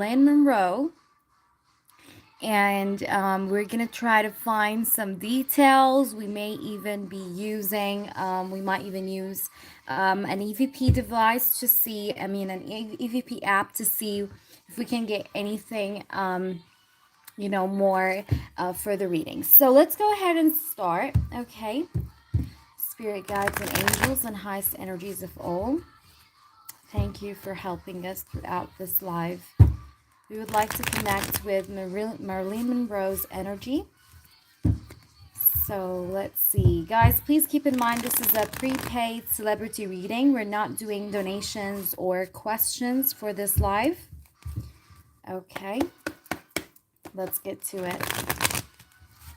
Marilyn Monroe, and we're gonna try to find some details. We may even be using, we might even use an EVP device to see, an EVP app to see if we can get anything, more for the readings. So let's go ahead and start, okay? Spirit guides and angels and highest energies of all, thank you for helping us throughout this live. We would like to connect with Marilyn Monroe's energy. So let's see. Guys, please keep in mind this is a prepaid celebrity reading. We're not doing donations or questions for this live. Okay, let's get to it.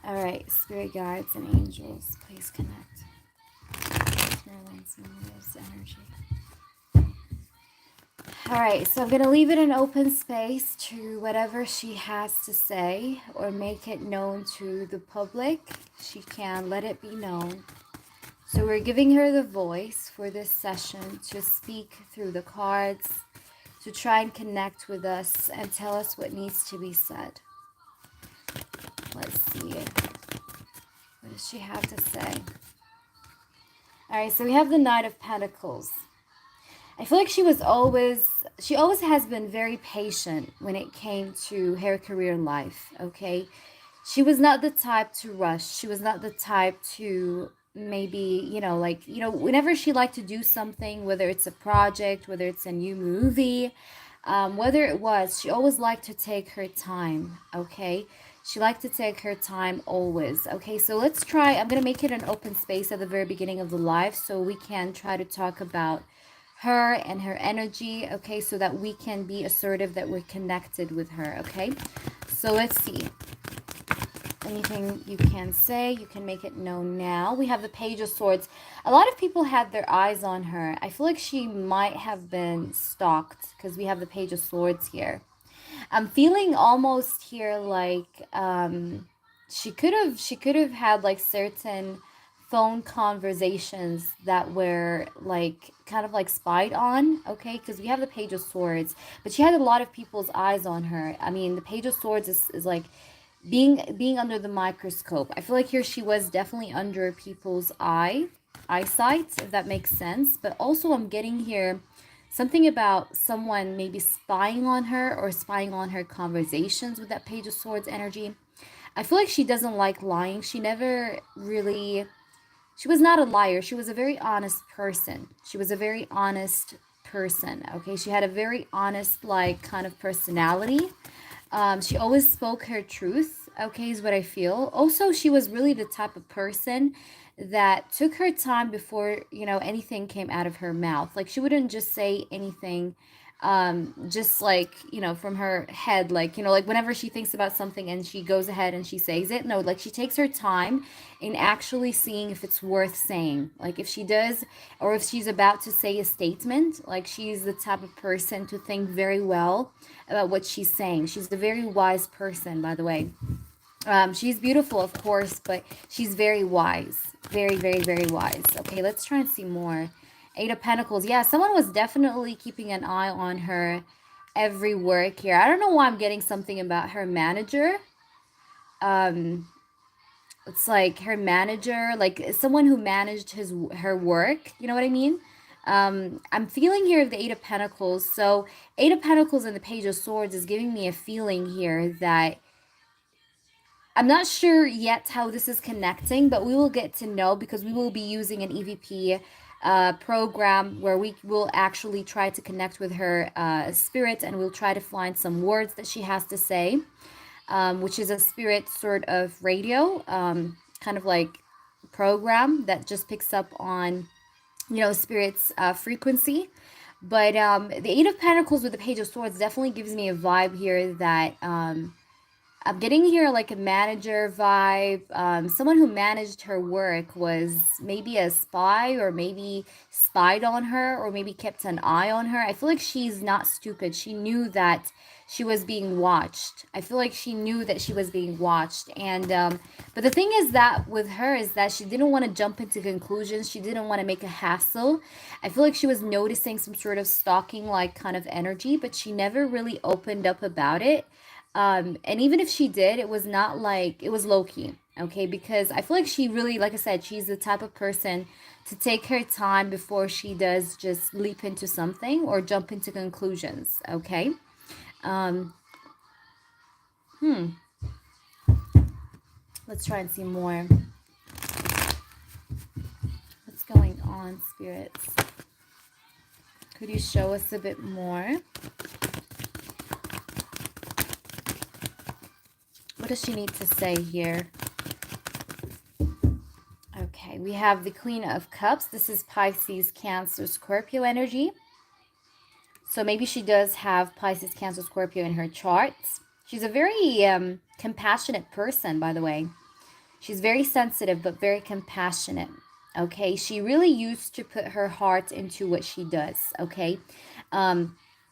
All right, spirit guides and angels, please connect. Marilyn Monroe's energy. All right, so I'm going to leave it an open space to whatever she has to say or make it known to the public. She can let it be known. So we're giving her the voice for this session to speak through the cards, to try and connect with us and tell us what needs to be said. Let's see. What does she have to say? All right, so we have the Knight of Pentacles. I feel like she always has been very patient when it came to her career in life, okay? She was not the type to rush. She was not the type to maybe, whenever she liked to do something, whether it's a project, whether it's a new movie, whether it was, she always liked to take her time, okay? She liked to take her time always, okay? So let's try, I'm going to make it an open space at the very beginning of the live so we can try to talk about her and her energy, okay, so that we can be assertive that we're connected with her, okay? So let's see. Anything you can say, you can make it known now. We have the Page of Swords. A lot of people had their eyes on her. I feel like she might have been stalked because we have the Page of Swords here. I'm feeling almost here like she could have had like certain phone conversations that were like kind of like spied on, okay, because we have the Page of Swords, but she had a lot of people's eyes on her. I mean, the Page of Swords is like being under the microscope. I feel like here she was definitely under people's eyesight, if that makes sense. But also I'm getting here something about someone maybe spying on her or spying on her conversations with that Page of Swords energy. I feel like she doesn't like lying. She was not a liar. She was a very honest person. Okay? She had a very honest, like, kind of personality. She always spoke her truth, okay, is what I feel. Also, she was really the type of person that took her time before, anything came out of her mouth. Like, she wouldn't just say anything just like, from her head, like, like whenever she thinks about something and she goes ahead and she says it. No, like she takes her time in actually seeing if it's worth saying. Like if she does, or if she's about to say a statement, like she's the type of person to think very well about what she's saying. She's a very wise person, by the way. She's beautiful, of course, but she's very wise. Very, very, very wise. Okay, let's try and see more. Eight of Pentacles. Yeah, someone was definitely keeping an eye on her every work here. I don't know why I'm getting something about her manager. It's like her manager, like someone who managed her work. You know what I mean? I'm feeling here the Eight of Pentacles. So Eight of Pentacles and the Page of Swords is giving me a feeling here that I'm not sure yet how this is connecting, but we will get to know because we will be using an EVP program where we will actually try to connect with her spirit, and we'll try to find some words that she has to say, which is a spirit sort of radio, kind of like program that just picks up on, spirit's frequency. But the Eight of Pentacles with the Page of Swords definitely gives me a vibe here that I'm getting here like a manager vibe. Someone who managed her work was maybe a spy, or maybe spied on her, or maybe kept an eye on her. I feel like she's not stupid. She knew that she was being watched. I feel like she knew that she was being watched. And but the thing is that with her is that she didn't want to jump into conclusions. She didn't want to make a hassle. I feel like she was noticing some sort of stalking like kind of energy, but she never really opened up about it. And even if she did, it was not like, it was low key, okay? Because I feel like she really, like I said, she's the type of person to take her time before she does just leap into something or jump into conclusions, okay? Um, hmm. Let's try and see more. What's going on, spirits? Could you show us a bit more? What does she need to say here? Okay, we have the Queen of Cups. This is Pisces, Cancer, Scorpio energy. So maybe she does have Pisces, Cancer, Scorpio in her charts. She's a very compassionate person, by the way. She's very sensitive, but very compassionate. Okay, she really used to put her heart into what she does. Okay,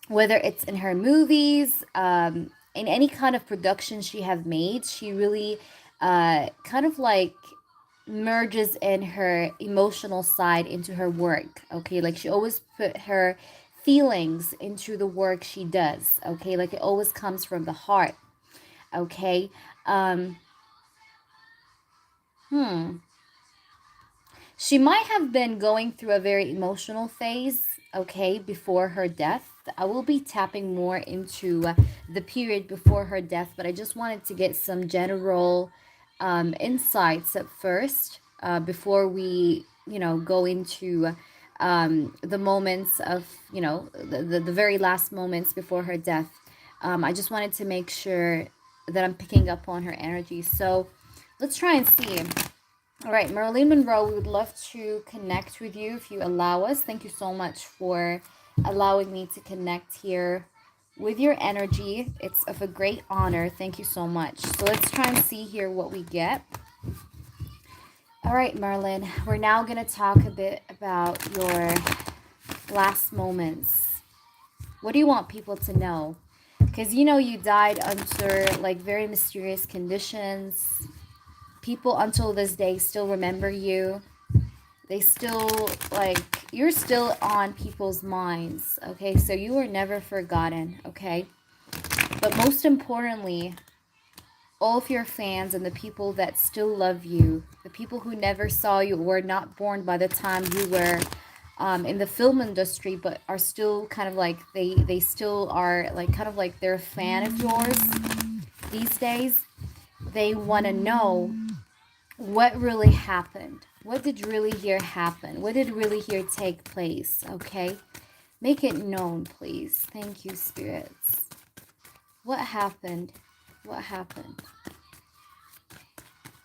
whether it's in her movies, in any kind of production she have made, she really kind of like merges in her emotional side into her work. Okay, like she always put her feelings into the work she does. Okay, like it always comes from the heart. Okay. um hmm She might have been going through a very emotional phase, okay, before her death. I will be tapping more into the period before her death, but I just wanted to get some general insights at first before we, go into the moments of, the very last moments before her death. I just wanted to make sure that I'm picking up on her energy. So let's try and see. All right, Marilyn Monroe, we would love to connect with you if you allow us. Thank you so much for allowing me to connect here with your energy. It's of a great honor. Thank you so much. So let's try and see here what we get. All right, Marilyn, we're now going to talk a bit about your last moments. What do you want people to know? Because you died under like very mysterious conditions. People until this day still remember you. They still, like, you're still on people's minds, okay? So you were never forgotten, okay? But most importantly, all of your fans and the people that still love you, the people who never saw you or were not born by the time you were in the film industry, but are still kind of like, they still are like kind of like they're a fan of yours these days. They want to know what really happened. What did really here happen? What did really here take place? Okay, make it known, please. Thank you, spirits. What happened? What happened?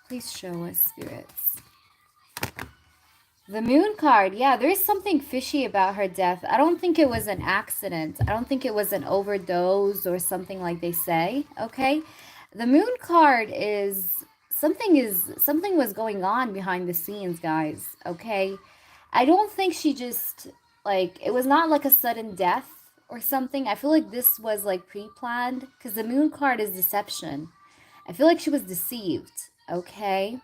Please show us, spirits. The Moon card. Yeah, there's something fishy about her death. I don't think it was an accident. I don't think it was an overdose or something like they say. Okay, the Moon card is something was going on behind the scenes, guys. Okay, I don't think she just, like, it was not like a sudden death or something. I feel like this was like pre-planned because the Moon card is deception. I feel like she was deceived. Okay,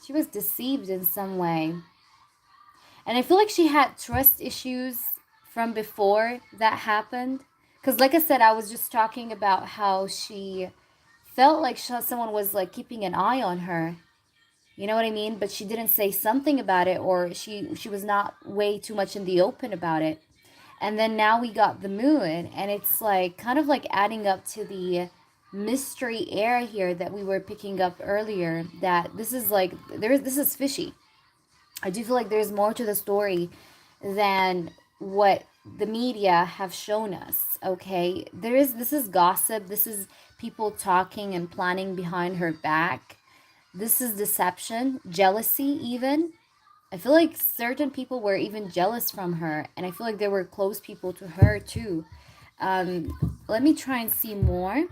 she was deceived in some way. And I feel like she had trust issues from before that happened. Because like I said, I was just talking about how she felt like someone was like keeping an eye on her. You know what I mean? But she didn't say something about it, or she was not way too much in the open about it. And then now we got the moon, and it's like kind of like adding up to the mystery air here that we were picking up earlier, that this is like this is fishy. I do feel like there's more to the story than what the media have shown us. Okay, this is gossip. This is people talking and planning behind her back. This is deception, jealousy even. I feel like certain people were even jealous from her, and I feel like there were close people to her too. Let me try and see more.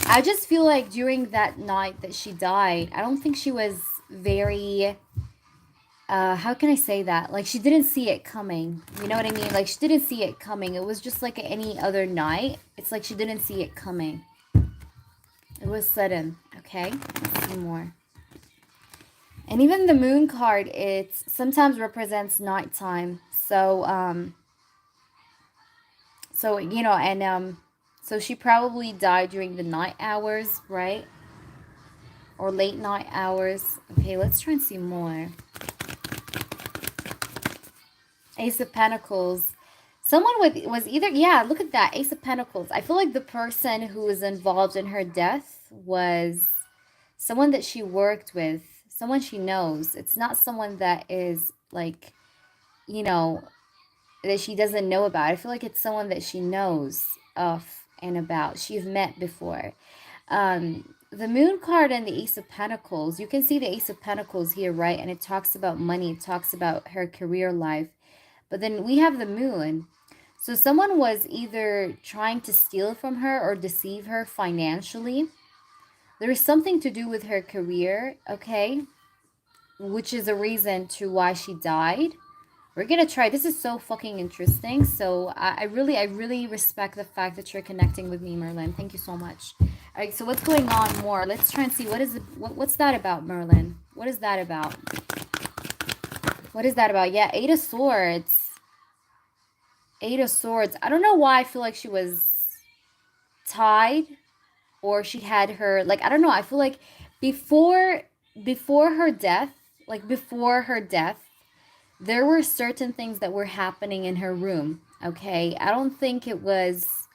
I just feel like during that night that she died, I don't think she was very how can I say that? Like she didn't see it coming. You know what I mean? Like she didn't see it coming. It was just like any other night. It's like she didn't see it coming. It was sudden. Okay, let's see more. And even the moon card, it sometimes represents nighttime. So you know, and so she probably died during the night hours, right? Or late night hours. Okay, let's try and see more. Ace of Pentacles. Someone with was either, yeah, look at that, Ace of Pentacles. I feel like the person who was involved in her death was someone that she worked with, someone she knows. It's not someone that is like, you know, that she doesn't know about. I feel like it's someone that she knows of and about. She's met before. The Moon card and the Ace of Pentacles. You can see the Ace of Pentacles here, right? And it talks about money. It talks about her career life. But then we have the Moon. So someone was either trying to steal from her or deceive her financially. There is something to do with her career, okay? Which is a reason to why she died. We're gonna try. This is so fucking interesting. So I really respect the fact that you're connecting with me, Marilyn. Thank you so much. All right. So what's going on more? Let's try and see what's that about, Marilyn? What is that about? What is that about? Yeah, Eight of Swords. Eight of Swords. I don't know why I feel like she was tied or she had her like I don't know. I feel like before before her death, like before her death, there were certain things that were happening in her room. Okay, I don't think it was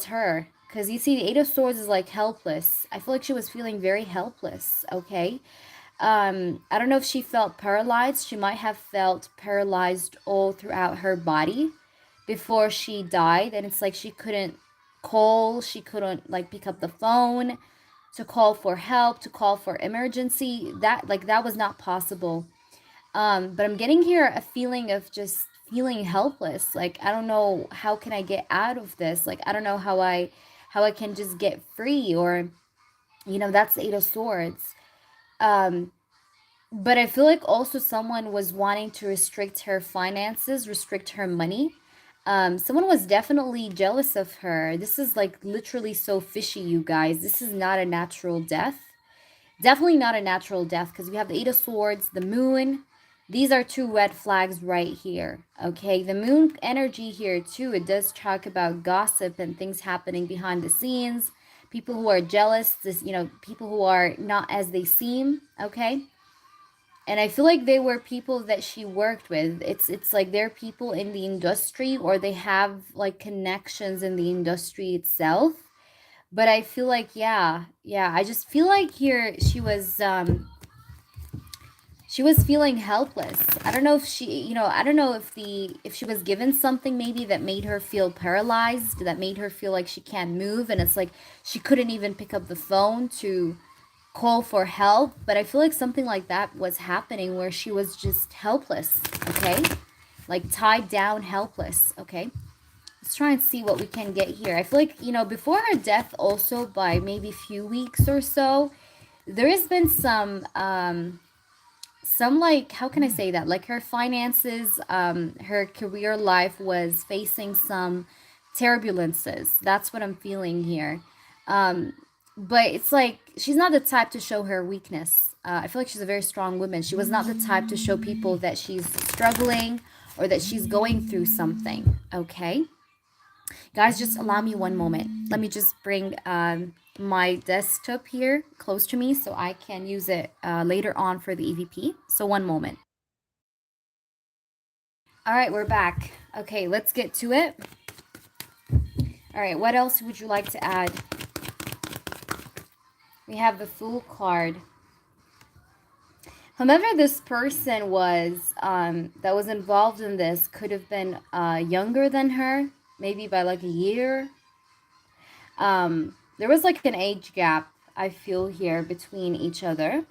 her, because you see the Eight of Swords is like helpless. I feel like she was feeling very helpless. Okay, I don't know if she felt paralyzed. She might have felt paralyzed all throughout her body before she died, and it's like she couldn't call, she couldn't like pick up the phone to call for help, to call for emergency. That was not possible. But I'm getting here a feeling of just feeling helpless. Like I don't know how can I get out of this. Like I don't know how I can just get free, or that's the Eight of Swords. Um, but I feel like also someone was wanting to restrict her finances, restrict her money. Someone was definitely jealous of her. This is like literally so fishy, you guys. This is not a natural death. Definitely not a natural death, because we have the Eight of Swords, the Moon. These are two red flags right here. Okay, the Moon energy here too. It does talk about gossip and things happening behind the scenes. People who are jealous, people who are not as they seem. Okay, and I feel like they were people that she worked with. It's like they're people in the industry, or they have like connections in the industry itself. But I feel like, yeah, I just feel like here she was feeling helpless. I don't know if I don't know if she was given something maybe that made her feel paralyzed, that made her feel like she can't move, and it's like she couldn't even pick up the phone to call for help. But I feel like something like that was happening, where she was just helpless, okay? Like tied down, helpless, okay? Let's try and see what we can get here. I feel like, before her death also, by maybe a few weeks or so, there has been some like, how can I say that? Like her finances, her career life was facing some turbulences. That's what I'm feeling here. Um, but it's like she's not the type to show her weakness. I feel like she's a very strong woman. She was not the type to show people that she's struggling or that she's going through something. Okay. Guys, just allow me one moment. Let me just bring my desktop here close to me so I can use it later on for the EVP. So one moment. All right, we're back. Okay, let's get to it. All right, what else would you like to add? We have the Fool card. Whomever this person was that was involved in this could have been younger than her, maybe by like a year. There was like an age gap, I feel, here between each other,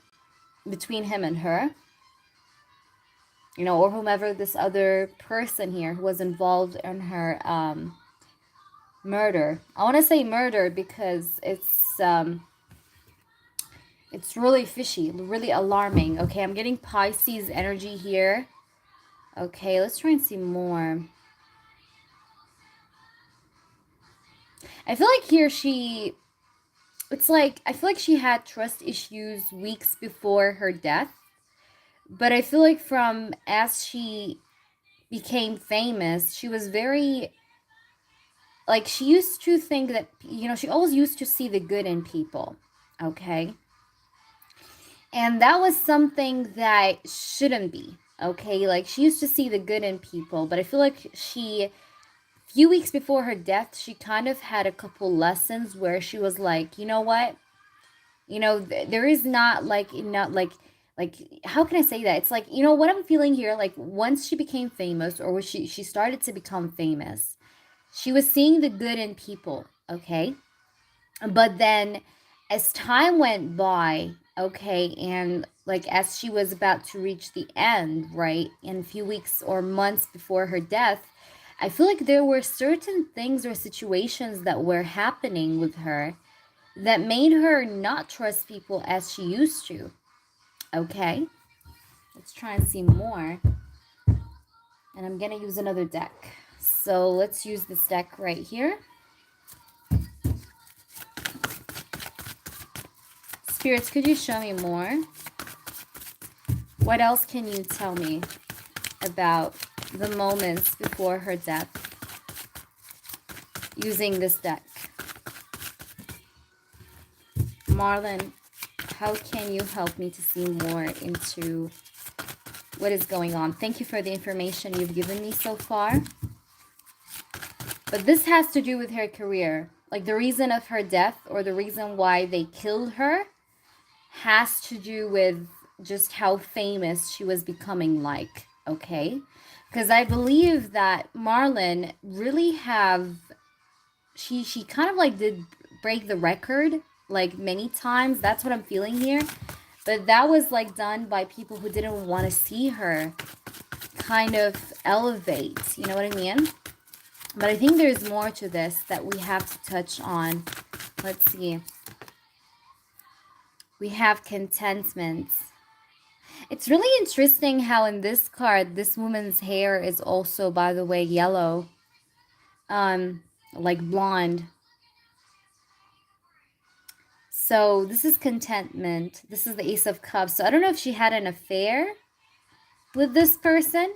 between him and her, or whomever this other person here who was involved in her murder. I want to say murder because It's really fishy, really alarming. Okay, I'm getting Pisces energy here. Okay, let's try and see more. I feel like here it's like, I feel like she had trust issues weeks before her death. But I feel like from as she became famous, she was very, like, she used to think that, she always used to see the good in people. Okay. And that was something that shouldn't be. Okay. Like, she used to see the good in people, but I feel like few weeks before her death, she kind of had a couple lessons where she was like, you know what? There is not like enough, like how can I say that? It's like, what I'm feeling here, like once she became famous, or when she started to become famous, she was seeing the good in people, okay? But then as time went by, okay, and like as she was about to reach the end, right, in a few weeks or months before her death, I feel like there were certain things or situations that were happening with her that made her not trust people as she used to. Okay, let's try and see more. And I'm gonna use another deck. So let's use this deck right here. Spirits, could you show me more? What else can you tell me about the moments before her death using this deck? Marilyn, how can you help me to see more into what is going on? Thank you for the information you've given me so far. But this has to do with her career. Like the reason of her death, or the reason why they killed her, has to do with just how famous she was becoming, like, okay? Because I believe that Marilyn really she kind of like did break the record like many times. That's what I'm feeling here. But that was like done by people who didn't want to see her kind of elevate. You know what I mean? But I think there's more to this that we have to touch on. Let's see. We have contentment. It's really interesting how in this card, this woman's hair is also, by the way, yellow. Like blonde. So this is contentment. This is the Ace of Cups. So I don't know if she had an affair with this person,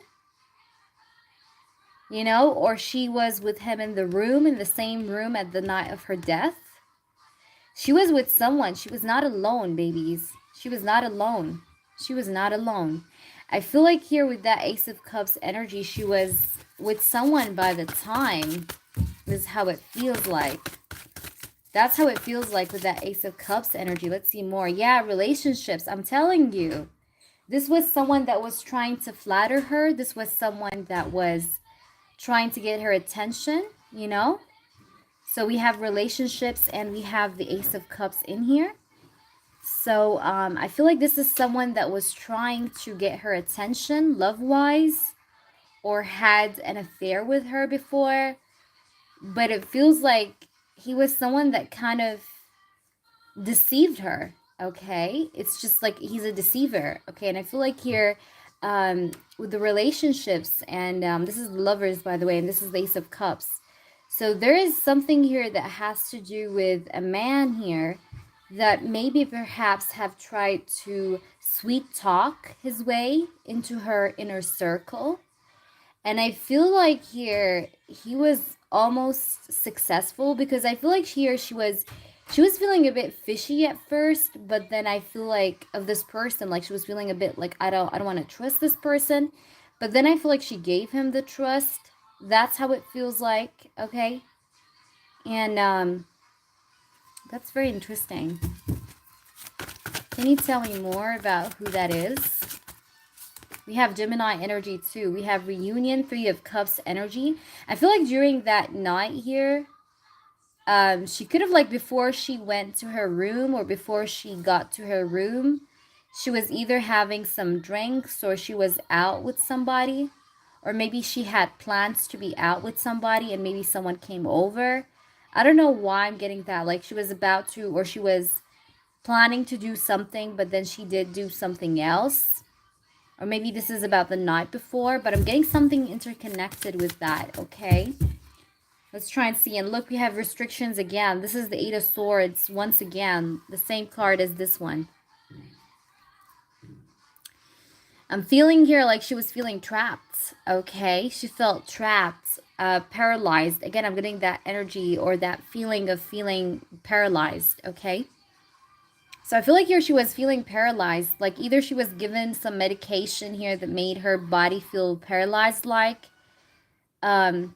or she was with him in the same room at the night of her death. She was with someone. She was not alone, babies. She was not alone. She was not alone. I feel like here with that Ace of Cups energy, she was with someone by the time. This is how it feels like. That's how it feels like with that Ace of Cups energy. Let's see more. Yeah, relationships. I'm telling you. This was someone that was trying to flatter her. This was someone that was trying to get her attention, So we have relationships and we have the Ace of Cups in here. So I feel like this is someone that was trying to get her attention love-wise, or had an affair with her before. But it feels like he was someone that kind of deceived her. Okay, it's just like he's a deceiver. Okay, and I feel like here with the relationships, and this is lovers, by the way, and this is the Ace of Cups. So there is something here that has to do with a man here that maybe perhaps have tried to sweet talk his way into her inner circle. And I feel like here he was almost successful, because I feel like here she was feeling a bit fishy at first, but then I feel like of this person, like she was feeling a bit like I don't want to trust this person. But then I feel like she gave him the trust. That's how it feels like, okay? And that's very interesting. Can you tell me more about who that is? We have Gemini energy too. We have reunion, Three of Cups energy. I feel like during that night here, she could have, like, before she went to her room or before she got to her room, she was either having some drinks or she was out with somebody, or maybe she had plans to be out with somebody and maybe someone came over. I don't know why I'm getting that. Like she was about to, or she was planning to do something, but then she did do something else. Or maybe this is about the night before, but I'm getting something interconnected with that, okay? Let's try and see. And look, we have restrictions again. This is the Eight of Swords. Once again, the same card as this one. I'm feeling here like she was feeling trapped, okay? She felt trapped, paralyzed. Again, I'm getting that energy or that feeling of feeling paralyzed, okay? So I feel like here she was feeling paralyzed. Like either she was given some medication here that made her body feel paralyzed like. That's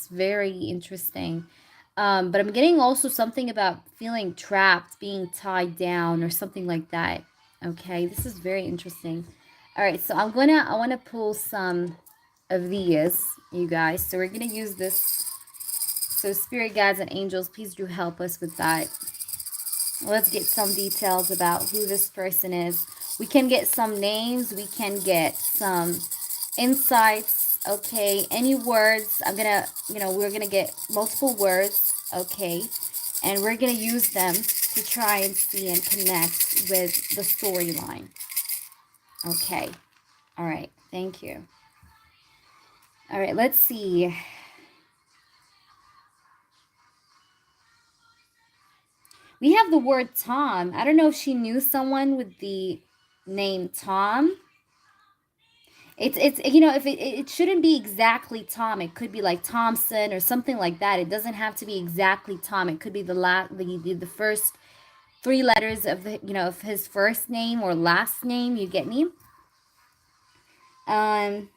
very interesting. But I'm getting also something about feeling trapped, being tied down or something like that. Okay, this is very interesting. All right, so I want to pull some of these, you guys. So we're gonna use this. So spirit guides and angels, please do help us with that. Let's get some details about who this person is. We can get some names. We can get some insights. Okay, any words. I'm gonna, we're gonna get multiple words. Okay, and we're gonna use them to try and see and connect with the storyline. Okay, all right, thank you. All right, let's see. We have the word Tom. I don't know if she knew someone with the name Tom. It's if it shouldn't be exactly Tom. It could be like Thompson or something like that. It doesn't have to be exactly Tom. It could be the first three letters of the of his first name or last name. You get me? Um,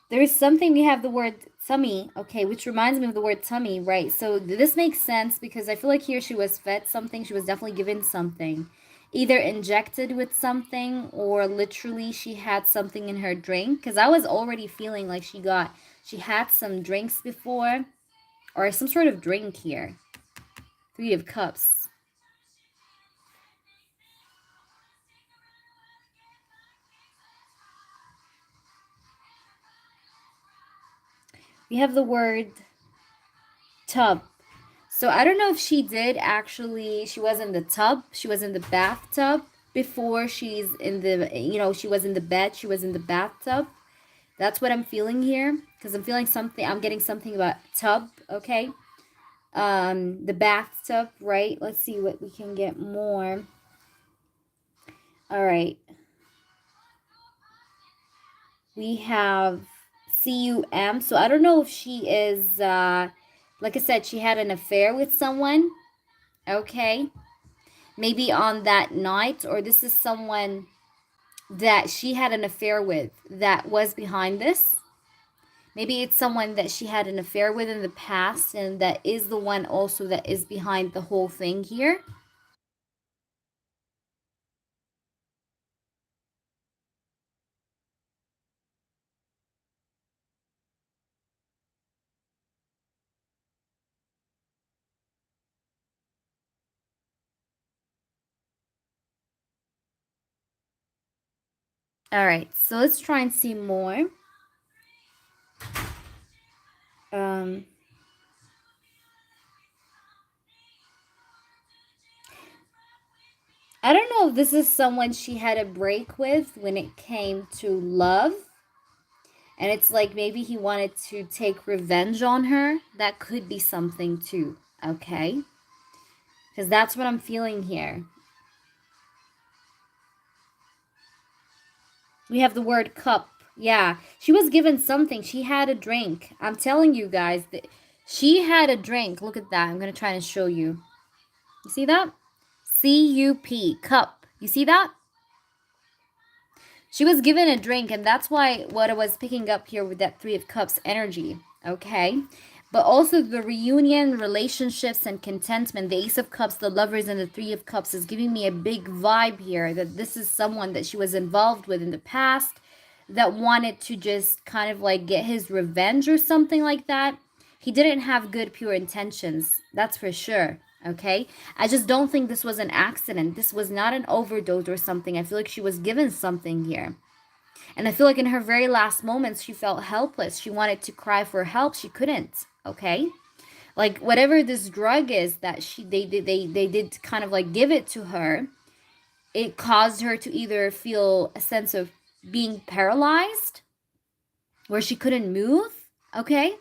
There's something, we have the word tummy, okay, which reminds me of the word tummy, right? So this makes sense because I feel like here she was fed something. She was definitely given something, either injected with something or literally she had something in her drink. Because I was already feeling like she had some drinks before or some sort of drink here. Three of Cups. We have the word tub. So I don't know if she did actually, she was in the tub, she was in the bathtub before she's in the, she was in the bed, she was in the bathtub. That's what I'm feeling here because I'm feeling something, I'm getting something about tub, okay? The bathtub, right? Let's see what we can get more. All right. We have CUM. So I don't know if she is, like I said, she had an affair with someone, okay? Maybe on that night, or this is someone that she had an affair with that was behind this. Maybe it's someone that she had an affair with in the past and that is the one also that is behind the whole thing here. All right, so let's try and see more. Um, I don't know if this is someone she had a break with when it came to love. And it's like maybe he wanted to take revenge on her. That could be something too, okay? Because that's what I'm feeling here. We have the word cup. Yeah, she was given something. She had a drink. I'm telling you guys that she had a drink. Look at that. I'm going to try and show you. You see that? C-U-P, cup. You see that? She was given a drink, and that's why what I was picking up here with that Three of Cups energy, okay? But also the reunion, relationships, and contentment. The Ace of Cups, the Lovers, and the Three of Cups is giving me a big vibe here that this is someone that she was involved with in the past that wanted to just kind of like get his revenge or something like that. he didn't have good, pure intentions. That's for sure. Okay. I just don't think this was an accident. This was not an overdose or something. I feel like she was given something here. And I feel like in her very last moments, she felt helpless. She wanted to cry for help. She couldn't. Okay. Like whatever this drug is that they did kind of like give it to her, it caused her to either feel a sense of being paralyzed where she couldn't move. Okay.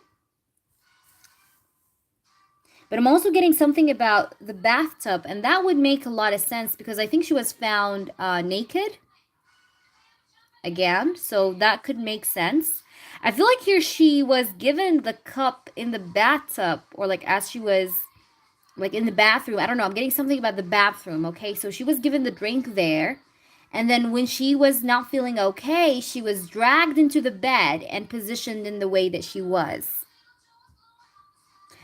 But I'm also getting something about the bathtub, and that would make a lot of sense because I think she was found naked again, so that could make sense. I feel like here she was given the cup in the bathtub, or like as she was like in the bathroom. I don't know. I'm getting something about the bathroom. Okay, so she was given the drink there, and then when she was not feeling okay, she was dragged into the bed and positioned in the way that she was.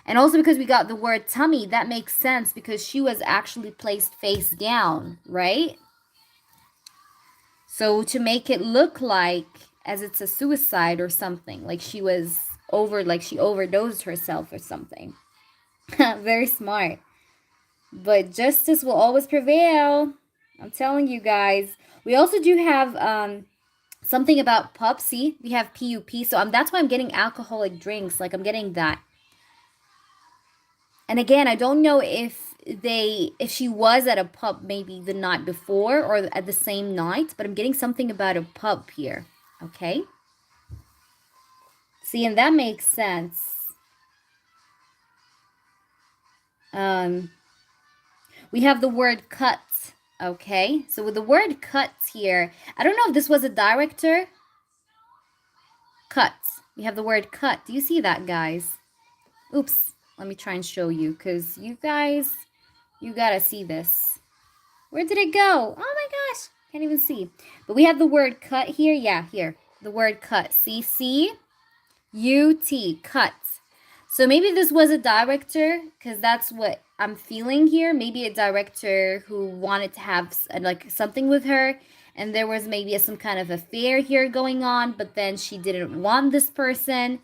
And also because we got the word tummy, that makes sense because she was actually placed face down, right? So to make it look like as it's a suicide or something, like she was like she overdosed herself or something. Very smart. But justice will always prevail. I'm telling you guys. We also do have something about pup. See, we have PUP. So that's why I'm getting alcoholic drinks. Like I'm getting that. And again, I don't know if she was at a pub maybe the night before or at the same night, but I'm getting something about a pub here. Okay? See, and that makes sense. We have the word cut. Okay? So with the word cut here, I don't know if this was a director. Cut. We have the word cut. Do you see that, guys? Oops. Let me try and show you because you guys, you gotta see this. Where did it go? Oh my gosh. Can't even see. But we have the word cut here. Yeah, here. The word cut. C-C-U-T. Cut. So maybe this was a director because that's what I'm feeling here. Maybe a director who wanted to have like something with her. And there was maybe some kind of affair here going on. But then she didn't want this person.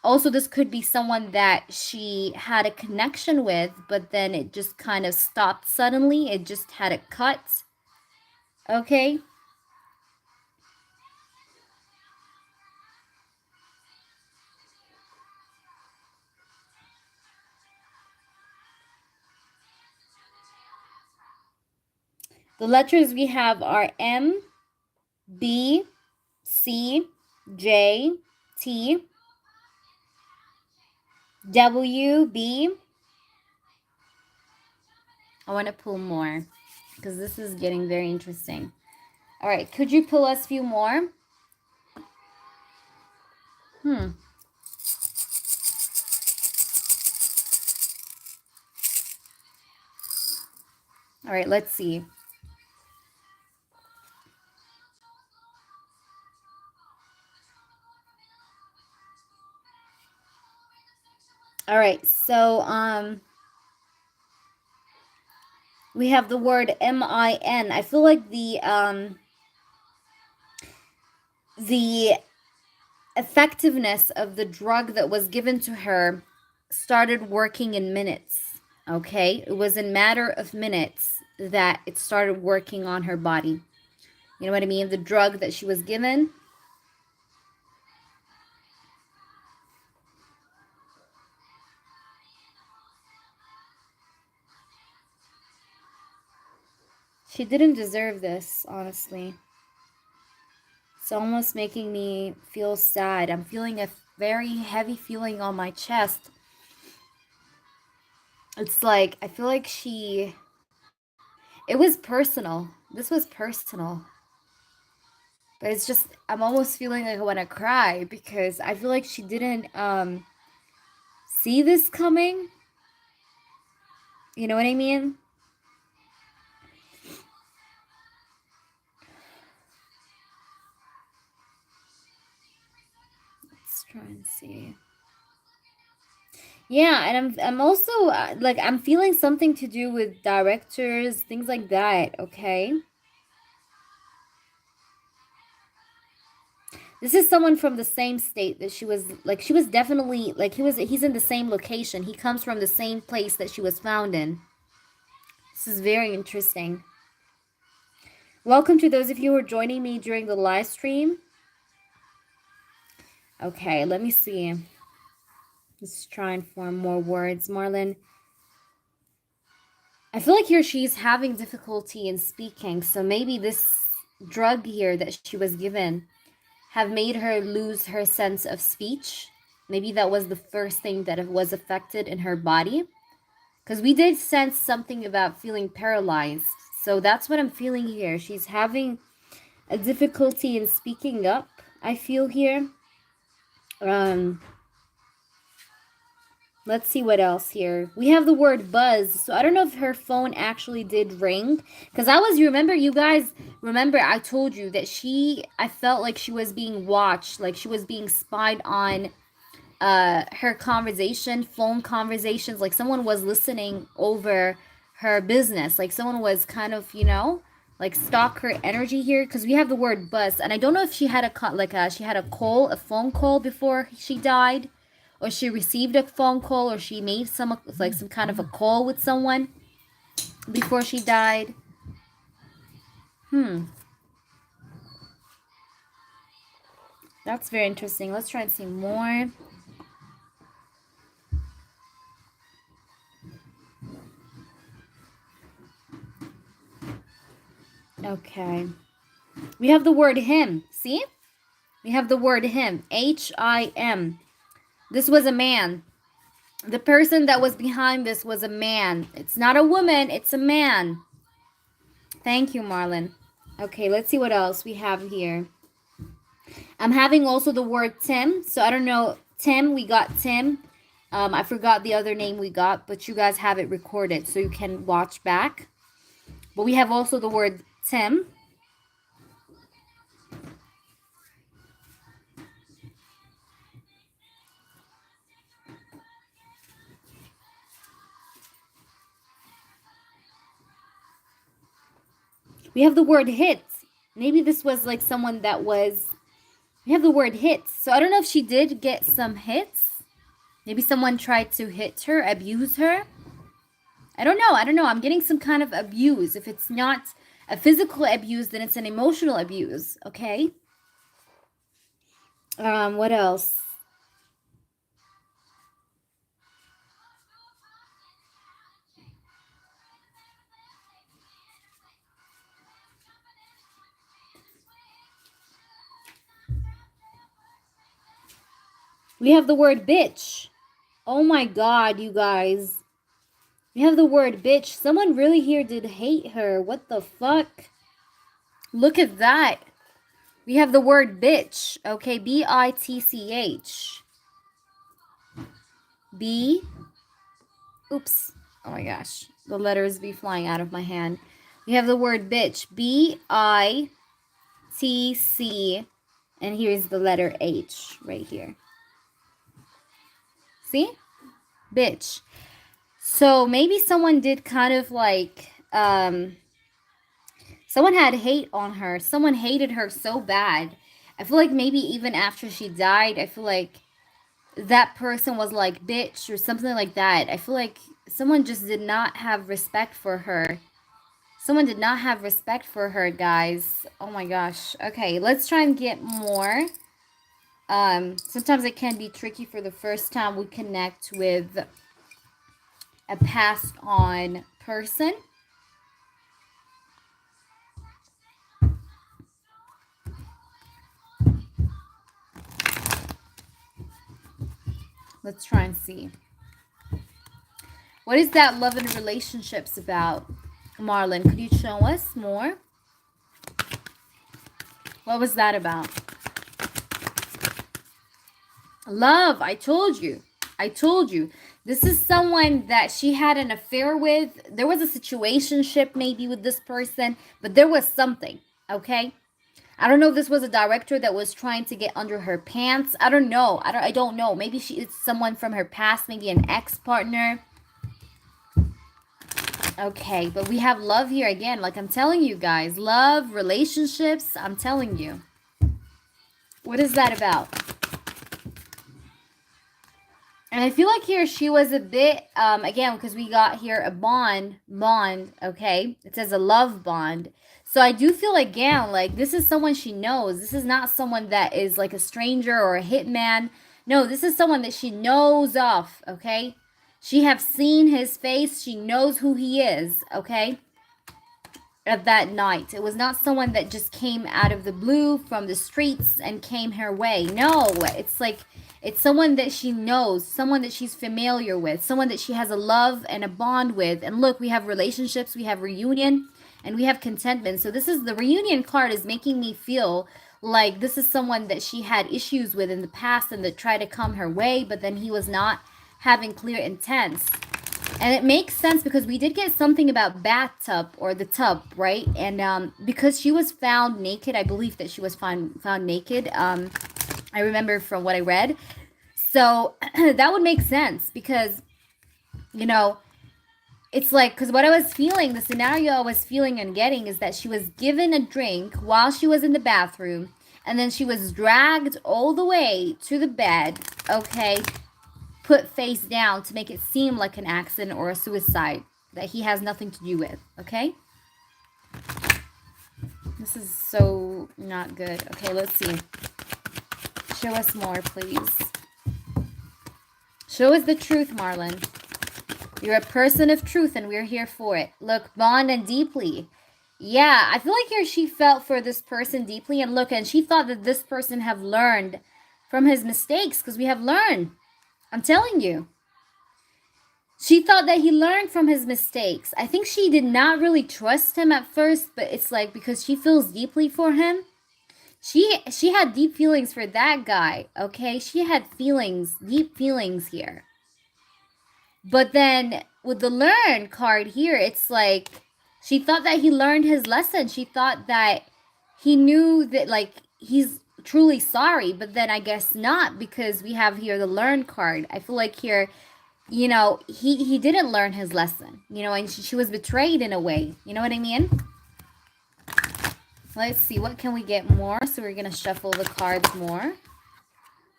Also, this could be someone that she had a connection with, but then it just kind of stopped suddenly. It just had a cut. Okay? The letters we have are M, B, C, J, T, W, B. I want to pull more because this is getting very interesting. All right, could you pull us a few more? All right, let's see. All right, so we have the word M-I-N. I feel like the effectiveness of the drug that was given to her started working in minutes. Okay, it was in matter of minutes that it started working on her body. You know what I mean? The drug that she was given. She didn't deserve this, honestly. It's almost making me feel sad. I'm feeling a very heavy feeling on my chest. It's like, I feel like it was personal. This was personal. But it's just, I'm almost feeling like I want to cry because I feel like she didn't see this coming. You know what I mean? Let's try and see. Yeah, and I'm also like I'm feeling something to do with directors, things like that, okay? This is someone from the same state that she was, like, she was definitely, like, he's in the same location. He comes from the same place that she was found in. This is very interesting. Welcome to those of you who are joining me during the live stream. Okay, let me see. Let's try and form more words. Marilyn, I feel like here she's having difficulty in speaking. So maybe this drug here that she was given have made her lose her sense of speech. Maybe that was the first thing that was affected in her body. Because we did sense something about feeling paralyzed. So that's what I'm feeling here. She's having a difficulty in speaking up, I feel here. Let's see what else here. We have the word buzz. So I don't know if her phone actually did ring. Because remember, you guys, remember I told you that I felt like she was being watched. Like she was being spied on her phone conversations. Like someone was listening over her business. Like someone was kind of, like stalk her energy here. Because we have the word buzz. And I don't know if she had a phone call before she died, or she received a phone call, or she made some kind of a call with someone before she died. That's very interesting. Let's try and see more. Okay. We have the word him. See? We have the word him. H-I-M. This was a man. The person that was behind this was a man. It's not a woman. It's a man. Thank you, Marilyn. Okay, let's see what else we have here. I'm having also the word Tim. So I don't know. Tim, we got Tim. I forgot the other name we got, but you guys have it recorded so you can watch back. But we have also the word Tim. We have the word hit. Maybe this was like someone that was... We have the word hits. So I don't know if she did get some hits. Maybe someone tried to hit her, abuse her. I don't know. I'm getting some kind of abuse. If it's not a physical abuse, then it's an emotional abuse. Okay. What else? We have the word bitch. Oh my God, you guys. We have the word bitch. Someone really here did hate her. What the fuck? Look at that. We have the word bitch. Okay, B-I-T-C-H. B. Oops. Oh my gosh. The letters be flying out of my hand. We have the word bitch. B-I-T-C. And here's the letter H right here. See? Bitch. So maybe someone did kind of like, someone had hate on her. Someone hated her so bad. I feel like maybe even after she died, I feel like that person was like, bitch, or something like that. I feel like someone just did not have respect for her. Someone did not have respect for her, guys. Oh my gosh. Okay, let's try and get more. Sometimes it can be tricky for the first time we connect with a passed on person. Let's try and see. What is that love and relationships about, Marilyn? Could you show us more? What was that about? Love, I told you. I told you. This is someone that she had an affair with. There was a situationship maybe with this person, but there was something, okay? I don't know if this was a director that was trying to get under her pants. I don't know. I don't know. Maybe it's someone from her past, maybe an ex-partner. Okay, but we have love here again. Like I'm telling you guys, love, relationships, I'm telling you. What is that about? And I feel like here she was a bit, again, because we got here a bond, okay? It says a love bond. So I do feel again like this is someone she knows. This is not someone that is like a stranger or a hitman. No, this is someone that she knows of, okay? She have seen his face. She knows who he is, okay? Of that night. It was not someone that just came out of the blue from the streets and came her way. No, it's like it's someone that she knows, someone that she's familiar with, someone that she has a love and a bond with. And look, we have relationships, we have reunion, and we have contentment. So this is the reunion card is making me feel like this is someone that she had issues with in the past and that tried to come her way, but then he was not having clear intents. And it makes sense because we did get something about bathtub or the tub, right? And because she was found naked, I believe that she was found naked. I remember from what I read. So that would make sense because, you know, it's like, because what I was feeling, the scenario I was feeling and getting is that she was given a drink while she was in the bathroom. And then she was dragged all the way to the bed, okay? Put face down to make it seem like an accident or a suicide that he has nothing to do with, okay? This is so not good. Okay, let's see. Show us more, please. Show us the truth, Marilyn. You're a person of truth and we're here for it. Look, bond and deeply. Yeah, I feel like here she felt for this person deeply and look, and she thought that this person have learned from his mistakes because we have learned. I'm telling you. She thought that he learned from his mistakes. I think she did not really trust him at first, but it's like because she feels deeply for him. She had deep feelings for that guy, okay? She had feelings, deep feelings here. But then with the learn card here, it's like she thought that he learned his lesson. She thought that he knew that like he's truly sorry, but then I guess not because we have here the learn card. I feel like here, you know, he didn't learn his lesson, you know, and she was betrayed in a way. You know what I mean? Let's see, what can we get more? So we're going to shuffle the cards more.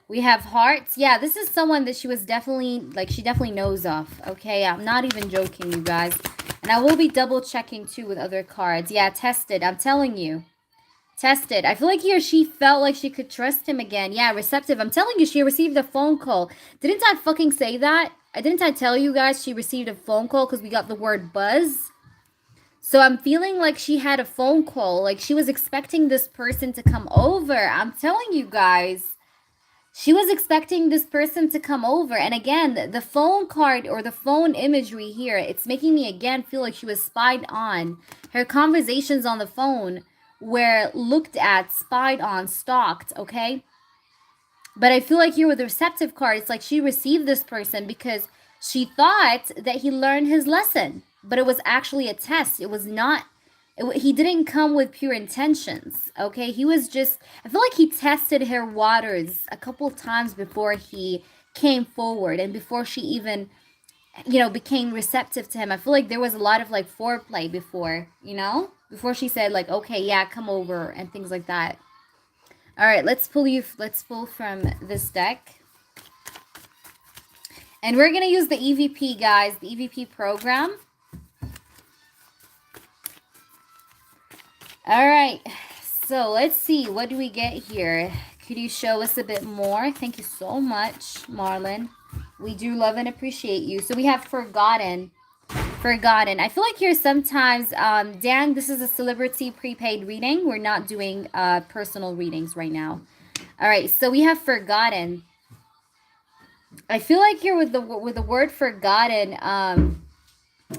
We have hearts. Yeah, this is someone that she was definitely, like, she definitely knows of. Okay, I'm not even joking, you guys. And I will be double checking, too, with other cards. Yeah, tested. I'm telling you. Tested. I feel like he or she felt like she could trust him again. Yeah, receptive. I'm telling you, she received a phone call. Didn't I fucking say that? Didn't I tell you guys she received a phone call because we got the word buzz? So I'm feeling like she had a phone call. Like she was expecting this person to come over. I'm telling you guys. She was expecting this person to come over. And again, the phone card or the phone imagery here, it's making me again feel like she was spied on. Her conversations on the phone were looked at, spied on, stalked, okay? But I feel like here with the receptive card, it's like she received this person because she thought that he learned his lesson. But it was actually a test. It was not, he didn't come with pure intentions, okay? He was just, I feel like he tested her waters a couple times before he came forward and before she even, you know, became receptive to him. I feel like there was a lot of like foreplay before, you know? Before she said like, okay, yeah, come over and things like that. All right, let's pull from this deck. And we're going to use the EVP, guys, the EVP program. All right, so let's see. What do we get here? Could you show us a bit more? Thank you so much, Marilyn. We do love and appreciate you. So we have Forgotten. Forgotten. I feel like here sometimes, Dan, this is a celebrity prepaid reading. We're not doing personal readings right now. All right, so we have Forgotten. I feel like here with the word forgotten,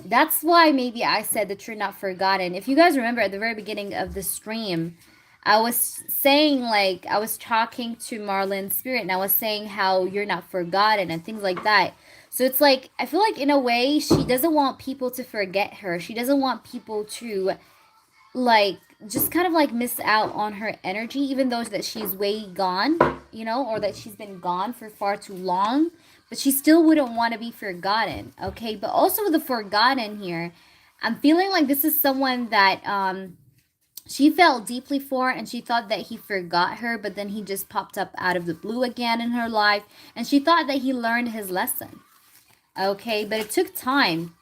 that's why maybe I said that you're not forgotten. If you guys remember at the very beginning of the stream, I was saying like I was talking to Marilyn's spirit and I was saying how you're not forgotten and things like that. So it's like I feel like in a way she doesn't want people to forget her. She doesn't want people to like just kind of like miss out on her energy, even though that she's way gone, you know, or that she's been gone for far too long. But she still wouldn't want to be forgotten, okay? But also with the forgotten here, I'm feeling like this is someone that She felt deeply for and she thought that he forgot her, but then he just popped up out of the blue again in her life. And she thought that he learned his lesson. Okay, but it took time,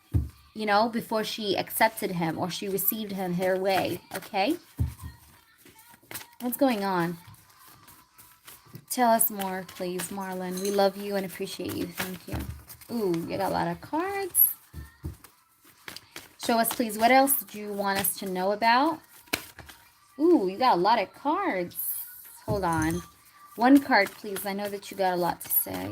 you know, before she accepted him or she received him her way. Okay? What's going on? Tell us more, please, Marlon. We love you and appreciate you. Thank you. Ooh, you got a lot of cards. Show us, please. What else did you want us to know about? Ooh, you got a lot of cards. Hold on. One card, please. I know that you got a lot to say.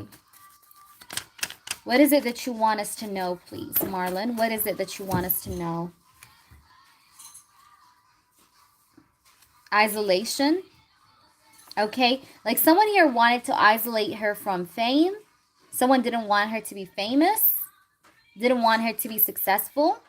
What is it that you want us to know, please, Marlon? What is it that you want us to know? Isolation. Okay. Like someone here wanted to isolate her from fame. Someone didn't want her to be famous. Didn't want her to be successful.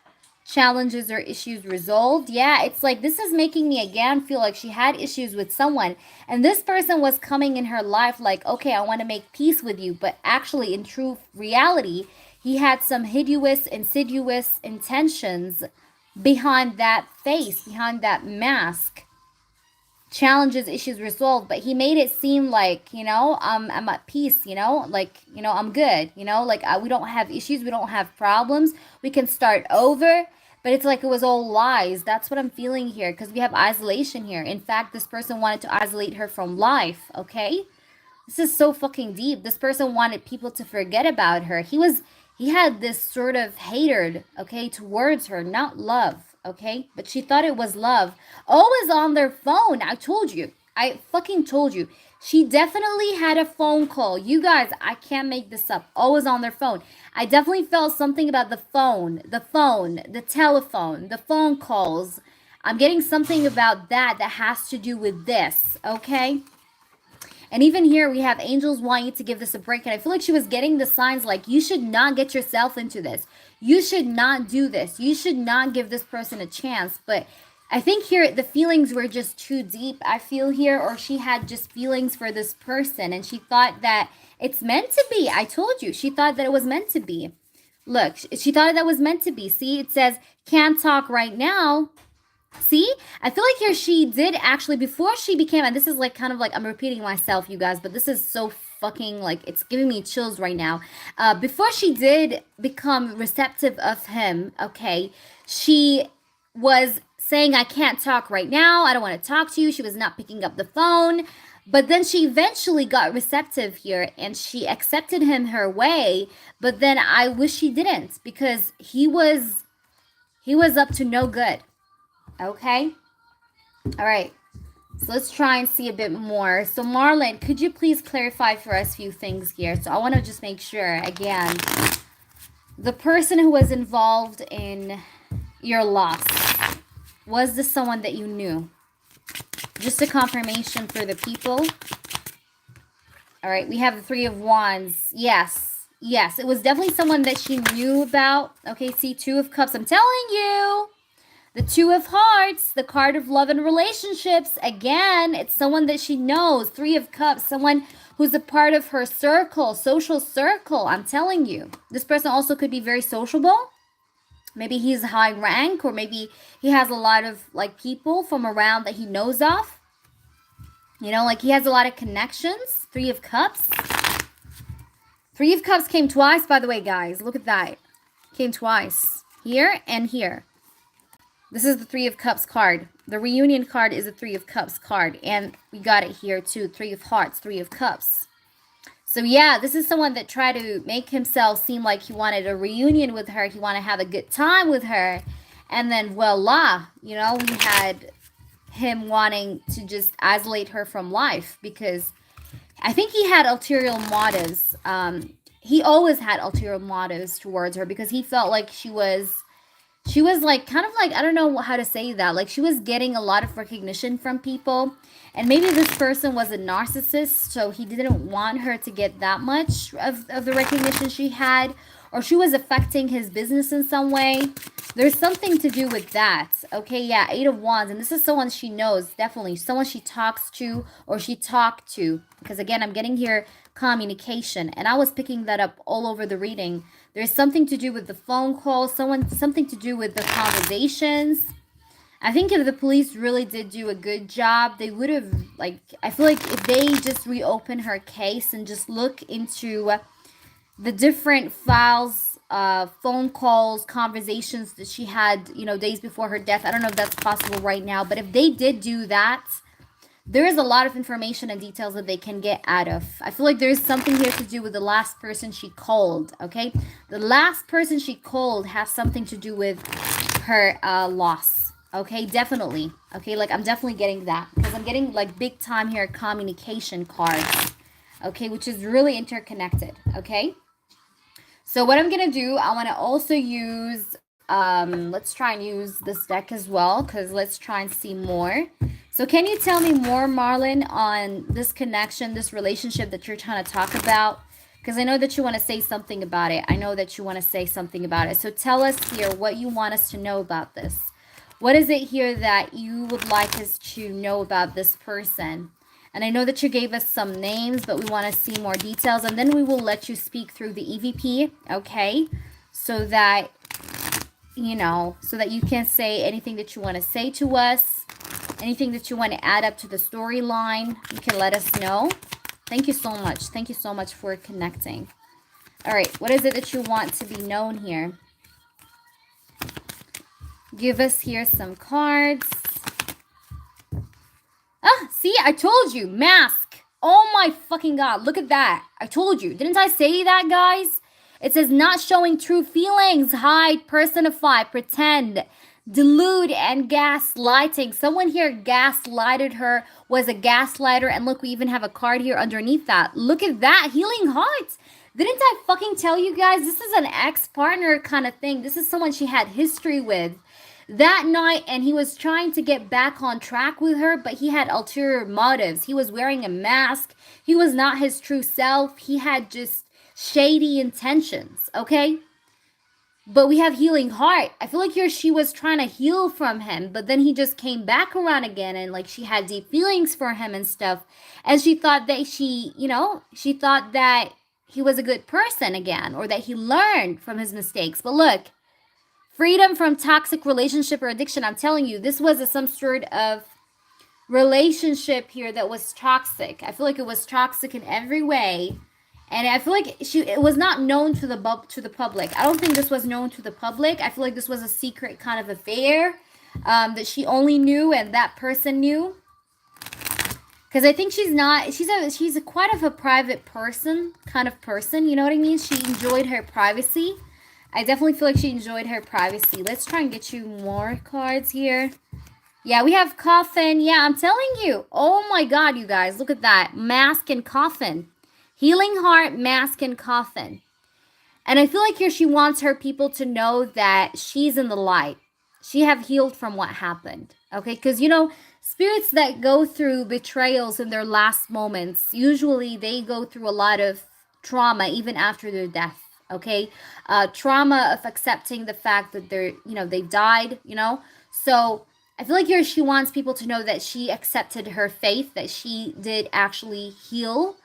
Challenges or issues resolved. Yeah, it's like this is making me again feel like she had issues with someone. And this person was coming in her life like, okay, I want to make peace with you. But actually, in true reality, he had some hideous, insidious intentions behind that face, behind that mask. Challenges, issues resolved, but he made it seem like, you know, I'm at peace, you know, like, you know, I'm good, you know, like we don't have issues, we don't have problems, we can start over. But it's like it was all lies. That's what I'm feeling here because we have isolation here. In fact, this person wanted to isolate her from life. Okay, this is so fucking deep. This person wanted people to forget about her. He had this sort of hatred, okay, towards her, not love, okay? But she thought it was love. Always on their phone. I told you. I fucking told you. She definitely had a phone call. You guys, I can't make this up. Always on their phone. I definitely felt something about the phone, the telephone, the phone calls. I'm getting something about that has to do with this, okay? And even here, we have angels want you to give this a break. And I feel like she was getting the signs like, you should not get yourself into this. You should not do this. You should not give this person a chance. But I think here, the feelings were just too deep, I feel here. Or she had just feelings for this person. And she thought that it's meant to be. I told you. She thought that it was meant to be. Look, she thought that was meant to be. See, it says, can't talk right now. See, I feel like here she did actually, before she became, and this is like kind of like I'm repeating myself, you guys, but this is so fucking like it's giving me chills right now. Before she did become receptive of him, okay, she was saying, I can't talk right now, I don't want to talk to you. She was not picking up the phone. But then she eventually got receptive here and she accepted him her way. But then I wish she didn't because he was up to no good. Okay. All right. So let's try and see a bit more. So Marlon, could you please clarify for us a few things here? So I want to just make sure, again, the person who was involved in your loss, was this someone that you knew? Just a confirmation for the people. All right. We have the Three of Wands. Yes. Yes. It was definitely someone that she knew about. Okay. See, Two of Cups. I'm telling you. The Two of Hearts, the card of love and relationships. Again, it's someone that she knows. Three of Cups, someone who's a part of her circle, social circle. I'm telling you. This person also could be very sociable. Maybe he's high rank, or maybe he has a lot of like people from around that he knows of. You know, like he has a lot of connections. Three of Cups. Three of Cups came twice, by the way, guys. Look at that. Came twice. Here and here. This is the Three of Cups card. The reunion card is a Three of Cups card. And we got it here too. Three of Hearts, Three of Cups. So yeah, this is someone that tried to make himself seem like he wanted a reunion with her. He wanted to have a good time with her. And then voila, you know, we had him wanting to just isolate her from life. Because I think he had ulterior motives. He always had ulterior motives towards her. Because he felt like she was like kind of like, I don't know how to say that, like she was getting a lot of recognition from people, and maybe this person was a narcissist, so he didn't want her to get that much of the recognition she had, or she was affecting his business in some way. There's something to do with that. Okay, yeah, Eight of Wands, and this is someone she knows, definitely someone she talks to or she talked to, because again, I'm getting here communication, and I was picking that up all over the reading. There's something to do with the phone call, something to do with the conversations. I think if the police really did do a good job, they would have, like, I feel like if they just reopen her case and just look into the different files, phone calls, conversations that she had, days before her death. I don't know if that's possible right now, but if they did do that, there is a lot of information and details that they can get out of. I feel like there's something here to do with the last person she called, okay? The last person she called has something to do with her loss, okay? Definitely, okay? Like, I'm definitely getting that because I'm getting, like, big time here communication cards, okay? Which is really interconnected, okay? So what I'm going to do, I want to also use, let's try and use this deck as well, because let's try and see more. So can you tell me more, Marilyn, on this connection, this relationship that you're trying to talk about? Because I know that you want to say something about it. I know that you want to say something about it. So tell us here what you want us to know about this. What is it here that you would like us to know about this person? And I know that you gave us some names, but we want to see more details. And then we will let you speak through the EVP, okay? So that, so that you can say anything that you want to say to us. Anything that you want to add up to the storyline, you can let us know. Thank you so much. Thank you so much for connecting. All right, what is it that you want to be known here? Give us here some cards. Ah, see, I told you, mask. Oh my fucking god, look at that. I told you. Didn't I say that, guys? It says not showing true feelings, hide, personify, pretend, delude, and gaslighting. Someone here gaslighted her, was a gaslighter, and look, we even have a card here underneath that. Look at that, healing heart. Didn't I fucking tell you guys? This is an ex-partner kind of thing. This is someone she had history with that night, and he was trying to get back on track with her, but he had ulterior motives. He was wearing a mask. He was not his true self. He had just shady intentions, okay? But we have healing heart. I feel like here she was trying to heal from him, but then he just came back around again, and like she had deep feelings for him and stuff. And she thought that she thought that he was a good person again, or that he learned from his mistakes. But look, freedom from toxic relationship or addiction. I'm telling you, this was some sort of relationship here that was toxic. I feel like it was toxic in every way. And I feel like it was not known to the public. I don't think this was known to the public. I feel like this was a secret kind of affair that she only knew and that person knew. Because I think she's a quite of a private person, kind of person. You know what I mean? She enjoyed her privacy. I definitely feel like she enjoyed her privacy. Let's try and get you more cards here. Yeah, we have coffin. Yeah, I'm telling you. Oh my god, you guys. Look at that. Mask and coffin. Healing heart, mask and coffin. And I feel like here she wants her people to know that she's in the light. She have healed from what happened. Okay? Because, spirits that go through betrayals in their last moments, usually they go through a lot of trauma even after their death. Okay, trauma of accepting the fact that they died. So I feel like here she wants people to know that she accepted her faith, that she did actually heal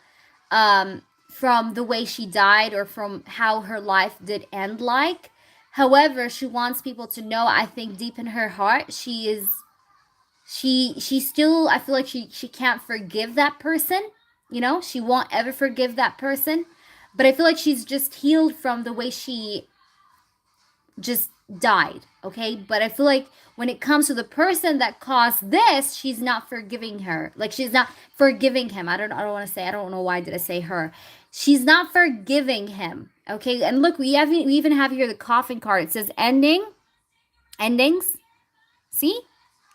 from the way she died or from how her life did end. Like, however, she wants people to know, I think deep in her heart, she still, I feel like she can't forgive that person. She won't ever forgive that person. But I feel like she's just healed from the way she just died, okay? But I feel like when it comes to the person that caused this, she's not forgiving her. Like, she's not forgiving him. I don't want to say, I don't know why did I say her. She's not forgiving him, okay? And look, we even have here the coffin card. It says endings. See?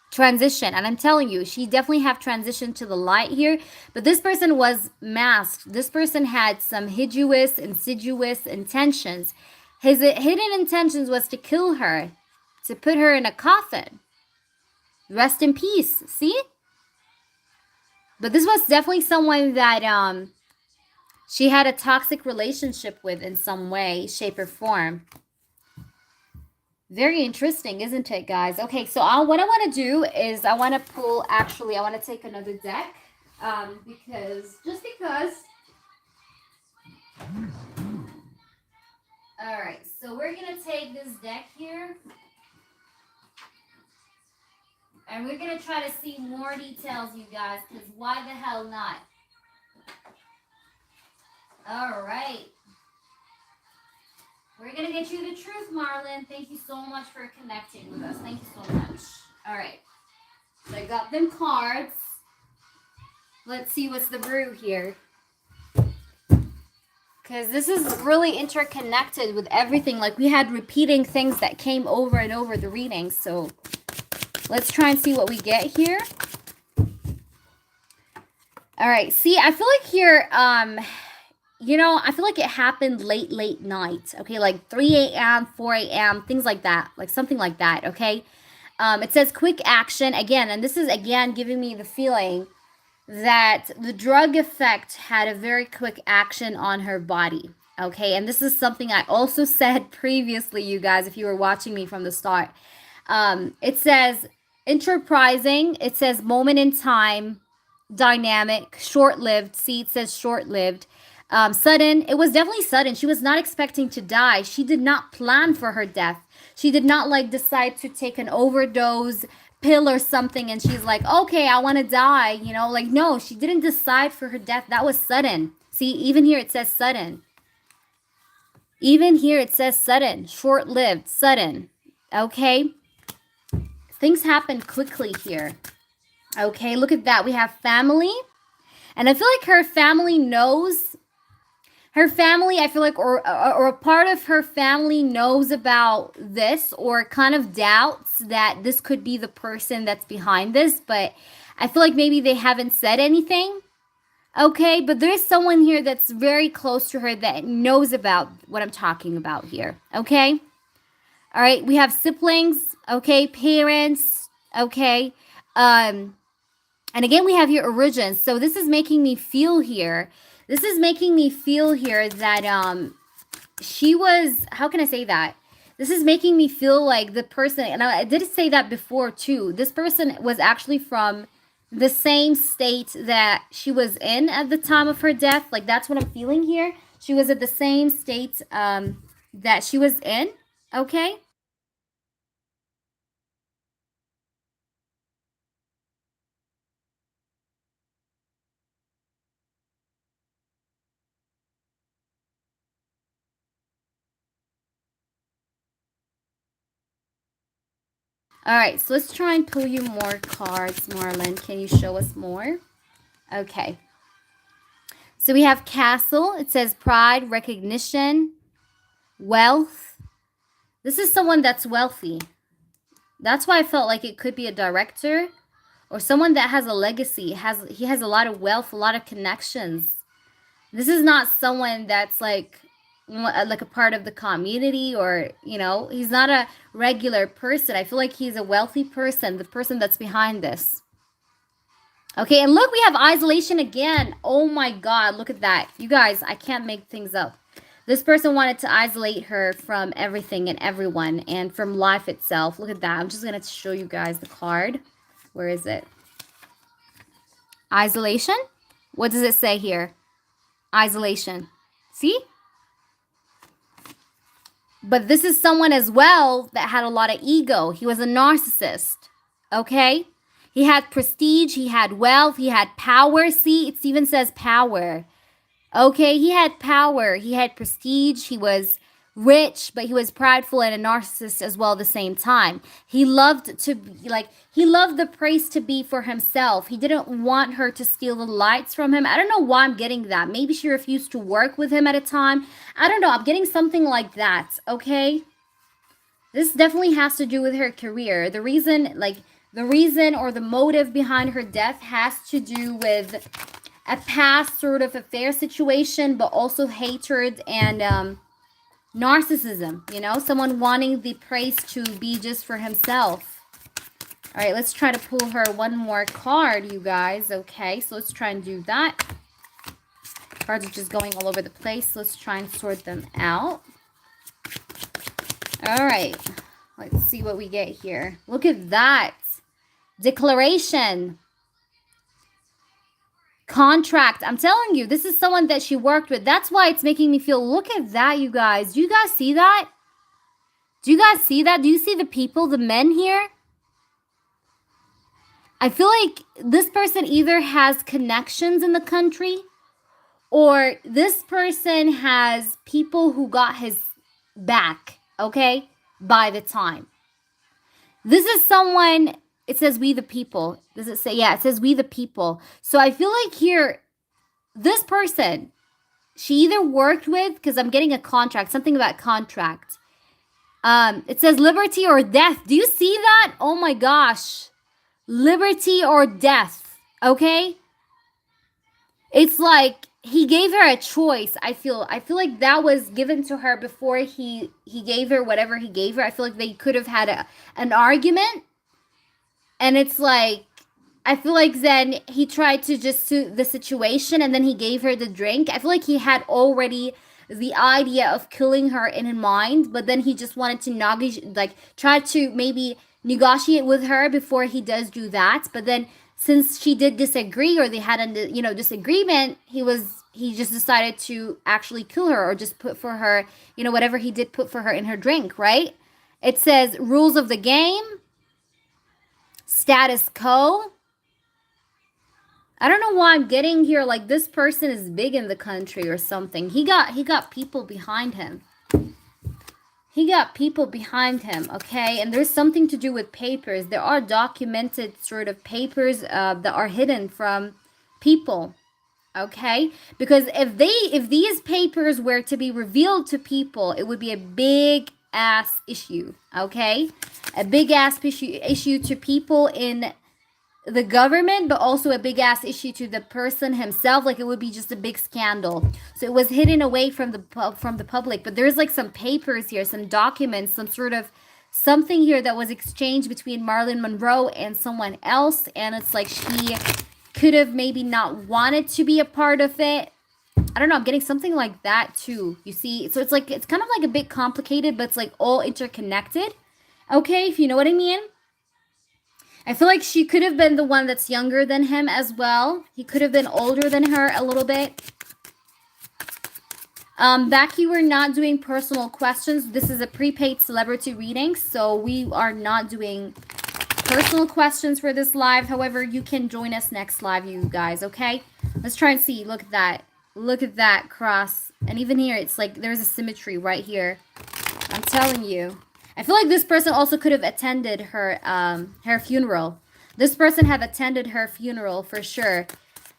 Transition. And I'm telling you, she definitely have transitioned to the light here. But this person was masked. This person had some insidious intentions. His hidden intentions was to kill her, to put her in a coffin. Rest in peace. See? But this was definitely someone that she had a toxic relationship with in some way, shape, or form. Very interesting, isn't it, guys? Okay, so what I want to do is I want to pull, actually, I want to take another deck because. All right, so we're going to take this deck here. And we're going to try to see more details, you guys, because why the hell not? All right. We're going to get you the truth, Marilyn. Thank you so much for connecting with us. Thank you so much. All right. So I got them cards. Let's see what's the brew here. Because this is really interconnected with everything. Like we had repeating things that came over and over the reading. So let's try and see what we get here. All right. See, I feel like here, you know, I feel like it happened late night. Okay, like 3 a.m., 4 a.m., things like that. Like something like that, okay? It says quick action. Again, and this is, again, giving me the feeling that the drug effect had a very quick action on her body. Okay, and this is something I also said previously, you guys, if you were watching me from the start. It says enterprising. It says moment in time, dynamic, short-lived. See, it says short-lived. Sudden. It was definitely sudden. She was not expecting to die. She did not plan for her death. She did not like decide to take an overdose pill or something and she's like, okay, I want to die, you know, like, no, she didn't decide for her death. That was sudden. See, even here it says sudden. Even here it says sudden, short-lived, sudden. Okay, things happen quickly here. Okay, look at that. We have family, and I feel like her family knows. Her family, I feel like, or a part of her family knows about this or kind of doubts that this could be the person that's behind this. But I feel like maybe they haven't said anything. Okay, but there's someone here that's very close to her that knows about what I'm talking about here. Okay? All right, we have siblings. Okay, parents. Okay. And again, we have here origins. So this is making me feel here. This is making me feel here that she was, how can I say that? This is making me feel like the person, and I did say that before too. This person was actually from the same state that she was in at the time of her death. Like that's what I'm feeling here. She was at the same state that she was in. Okay. All right, so let's try and pull you more cards, Marilyn. Can you show us more? Okay. So we have castle. It says pride, recognition, wealth. This is someone that's wealthy. That's why I felt like it could be a director or someone that has a legacy. He has a lot of wealth, a lot of connections. This is not someone that's like a part of the community or, you know, he's not a regular person. I feel like he's a wealthy person, the person that's behind this. Okay, and look, we have isolation again. Oh my God, look at that. You guys, I can't make things up. This person wanted to isolate her from everything and everyone and from life itself. Look at that. I'm just going to show you guys the card. Where is it? Isolation? What does it say here? Isolation. See? But this is someone as well that had a lot of ego. He was a narcissist. Okay? He had prestige, he had wealth, he had power. See, it even says power. Okay, he had power, he had prestige, he was rich, but he was prideful and a narcissist as well at the same time. He loved to be like, he loved the praise to be for himself. He didn't want her to steal the lights from him. I don't know why I'm getting that. Maybe she refused to work with him at a time. I don't know. I'm getting something like that, okay? This definitely has to do with her career. The reason or the motive behind her death has to do with a past sort of affair situation, but also hatred and narcissism, you know, someone wanting the praise to be just for himself. All right, let's try to pull her one more card, you guys. Okay, so let's try and do that. Cards are just going all over the place. Let's try and sort them out. All right, let's see what we get here. Look at that. Declaration. Contract. I'm telling you, this is someone that she worked with. That's why it's making me feel, look at that, you guys. Do you guys see that? Do you guys see that? Do you see the people, the men here? I feel like this person either has connections in the country, or this person has people who got his back, okay, by the time. This is someone, it says we the people. Does it say? Yeah, it says we the people. So I feel like here, this person, she either worked with, because I'm getting a contract, something about contract. It says liberty or death. Do you see that? Oh my gosh. Liberty or death. Okay? It's like he gave her a choice. I feel like that was given to her before he gave her whatever he gave her. I feel like they could have had an argument, and it's like I feel like then he tried to just suit the situation, and then he gave her the drink. I feel like he had already the idea of killing her in his mind, but then he just wanted to like try to maybe negotiate with her before he does do that. But then since she did disagree, or they had a disagreement, he just decided to actually kill her, or just put for her, whatever he did put for her in her drink, right? It says rules of the game, status quo. I don't know why I'm getting here like this person is big in the country or something. He got people behind him. He got people behind him, okay? And there's something to do with papers. There are documented sort of papers that are hidden from people, okay? Because if these papers were to be revealed to people, it would be a big ass issue, okay? A big ass issue to people in the government, but also a big ass issue to the person himself. Like it would be just a big scandal. So it was hidden away from the public. But there's like some papers here, some documents, some sort of something here that was exchanged between Marilyn Monroe and someone else, and it's like she could have maybe not wanted to be a part of it. I don't know. I'm getting something like that too. You see, so it's kind of like a bit complicated, but it's like all interconnected. Okay, if you know what I mean. I feel like she could have been the one that's younger than him as well. He could have been older than her a little bit. Back, you were not doing personal questions. This is a prepaid celebrity reading, so we are not doing personal questions for this live. However, you can join us next live, you guys, okay? Let's try and see. Look at that. Look at that cross. And even here, it's like there's a symmetry right here. I'm telling you. I feel like this person also could have attended her funeral. This person have attended her funeral for sure.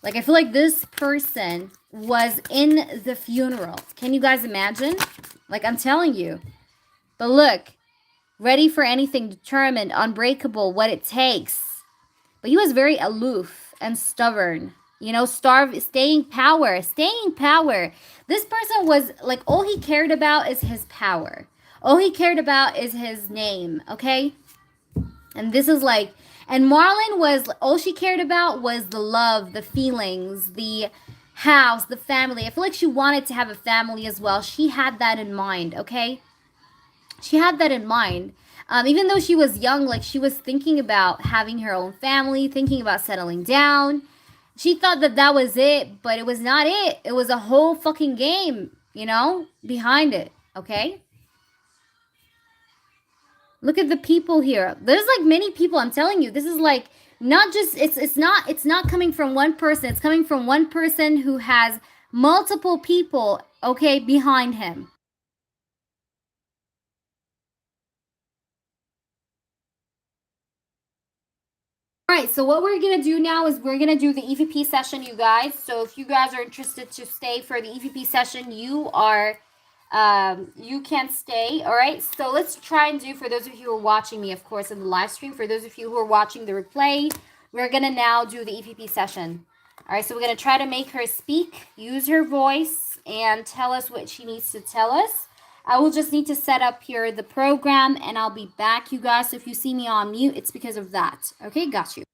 Like I feel like this person was in the funeral. Can you guys imagine? Like I'm telling you. But look, ready for anything, determined, unbreakable, what it takes. But he was very aloof and stubborn. Staying power, staying power. This person was like, all he cared about is his power. All he cared about is his name, okay? And this is like, and Marlon was, all she cared about was the love, the feelings, the house, the family. I feel like she wanted to have a family as well. She had that in mind, okay? She had that in mind. Even though she was young, like she was thinking about having her own family, thinking about settling down. She thought that that was it, but it was not it. It was a whole fucking game, behind it, okay? Look at the people here. There's like many people. I'm telling you, this is like not just it's not coming from one person. It's coming from one person who has multiple people, okay, behind him. All right, so what we're gonna do now is we're gonna do the EVP session, you guys. So if you guys are interested to stay for the EVP session, you can stay. All right, so let's try and do, for those of you who are watching me, of course, in the live stream. For those of you who are watching the replay, we're gonna now do the EVP session. All right, so we're gonna try to make her speak, use her voice, and tell us what she needs to tell us. I will just need to set up here the program, and I'll be back, you guys. So if you see me on mute, it's because of that. Okay, got you.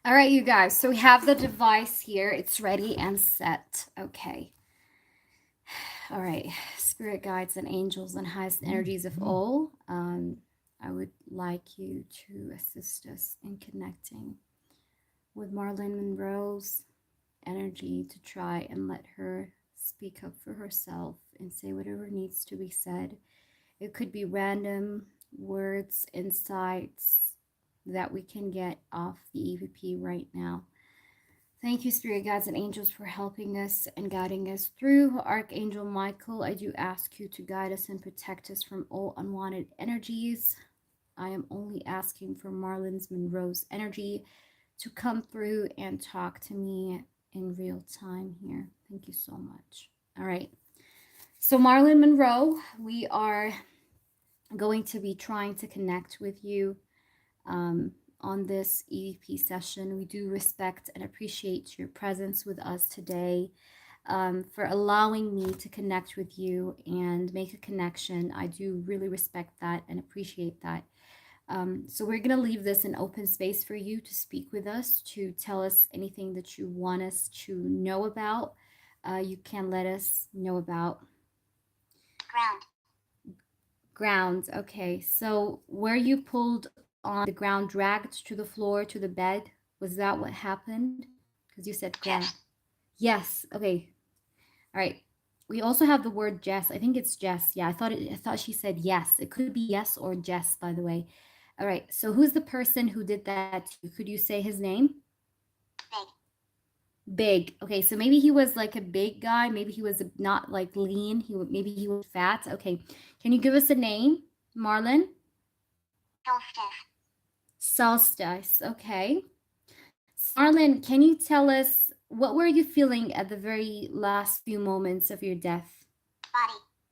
All right, you guys. So we have the device here. It's ready and set. Okay. All right. Spirit guides and angels and highest energies of all. I would like you to assist us in connecting with Marilyn Monroe's energy to try and let her speak up for herself and say whatever needs to be said. It could be random words, insights that we can get off the EVP right now. Thank you, Spirit Guides and Angels, for helping us and guiding us through. Archangel Michael, I do ask you to guide us and protect us from all unwanted energies. I am only asking for Marilyn Monroe's energy to come through and talk to me in real time here. Thank you so much. All right. So, Marilyn Monroe, we are going to be trying to connect with you on this EVP session. We do respect and appreciate your presence with us today, for allowing me to connect with you and make a connection. I do really respect that and appreciate that. So we're going to leave this an open space for you to speak with us, to tell us anything that you want us to know about. You can let us know about ground. Okay, so were you pulled on the ground, dragged to the floor, to the bed? Was that what happened? Because you said ground. Yes. Okay. All right. We also have the word Jess. I think it's Jess. Yeah, I thought she said yes. It could be yes or Jess, by the way. All right. So who's the person who did that to you? Could you say his name? Big. Okay, so maybe he was like a big guy. Maybe he was not like lean. Maybe he was fat. Okay. Can you give us a name, Marlon? Solstice. Okay. Marlon, can you tell us what were you feeling at the very last few moments of your death?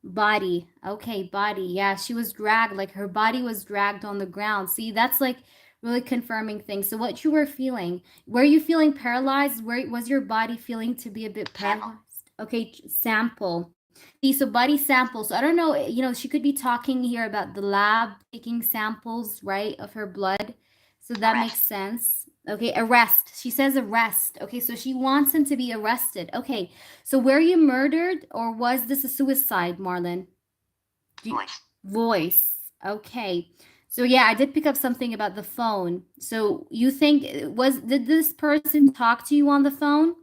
Body. Okay, body. Yeah, she was dragged, like her body was dragged on the ground. See, that's like really confirming things. So what you were feeling? Were you feeling paralyzed? Where was your body feeling to be a bit paralyzed? Okay, sample. See, so body sample. So I don't know, she could be talking here about the lab taking samples, right, of her blood. So that makes sense. Okay, arrest. She says arrest. Okay, so she wants him to be arrested. Okay, so were you murdered or was this a suicide, Marlon? Voice. Okay. So yeah, I did pick up something about the phone. So you think did this person talk to you on the phone?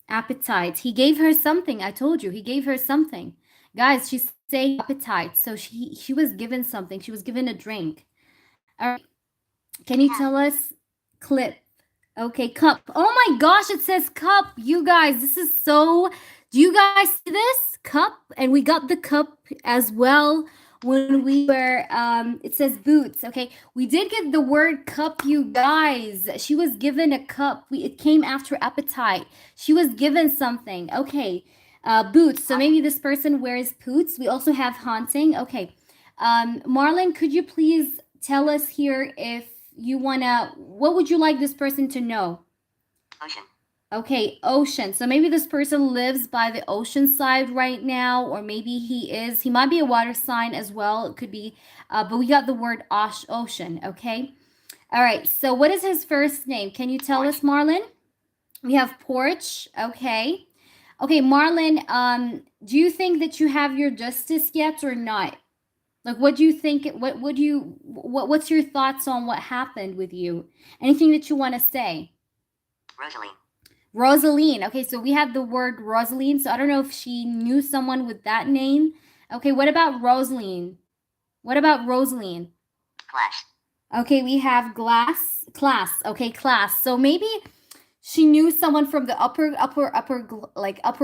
Appetite. He gave her something. I told you, he gave her something. Guys, she's saying appetite. So she was given something. She was given a drink. All right. Can you tell us clip? Okay, cup. Oh my gosh, it says cup. You guys, this is so. Do you guys see this? Cup. And we got the cup as well when we were, it says boots. Okay, we did get the word cup, you guys. She was given a cup. It came after appetite. She was given something. Okay, boots. So maybe this person wears boots. We also have haunting. Okay. Marlon, could you please tell us here if you wanna, what would you like this person to know? Ocean. Okay, ocean. So maybe this person lives by the ocean side right now, or maybe he might be a water sign as well. It could be, but we got the word ocean, okay? All right, so what is his first name? Can you tell us, Marlon? We have porch, okay. Okay, Marlon, do you think that you have your justice yet or not? Like, what do you think? What's your thoughts on what happened with you? Anything that you want to say? Rosaline. Okay, so we have the word Rosaline. So I don't know if she knew someone with that name. Okay, what about Rosaline? What about Rosaline? Class. Okay, we have class. Okay, class. So maybe she knew someone from the upper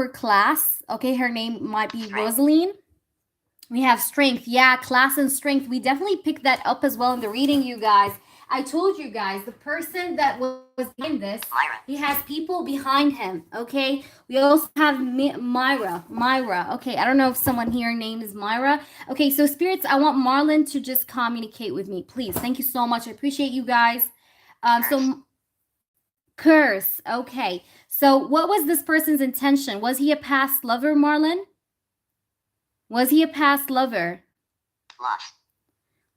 class. Okay, her name might be Rosaline. We have strength. Yeah, class and strength. We definitely picked that up as well in the reading, you guys. I told you guys, the person that was behind this, he has people behind him, okay? We also have Myra. Okay, I don't know if someone here name is Myra. Okay, so spirits, I want Marlon to just communicate with me, please. Thank you so much. I appreciate you guys. So curse. Okay. So what was this person's intention? Was he a past lover, Marlon? Was he a past lover?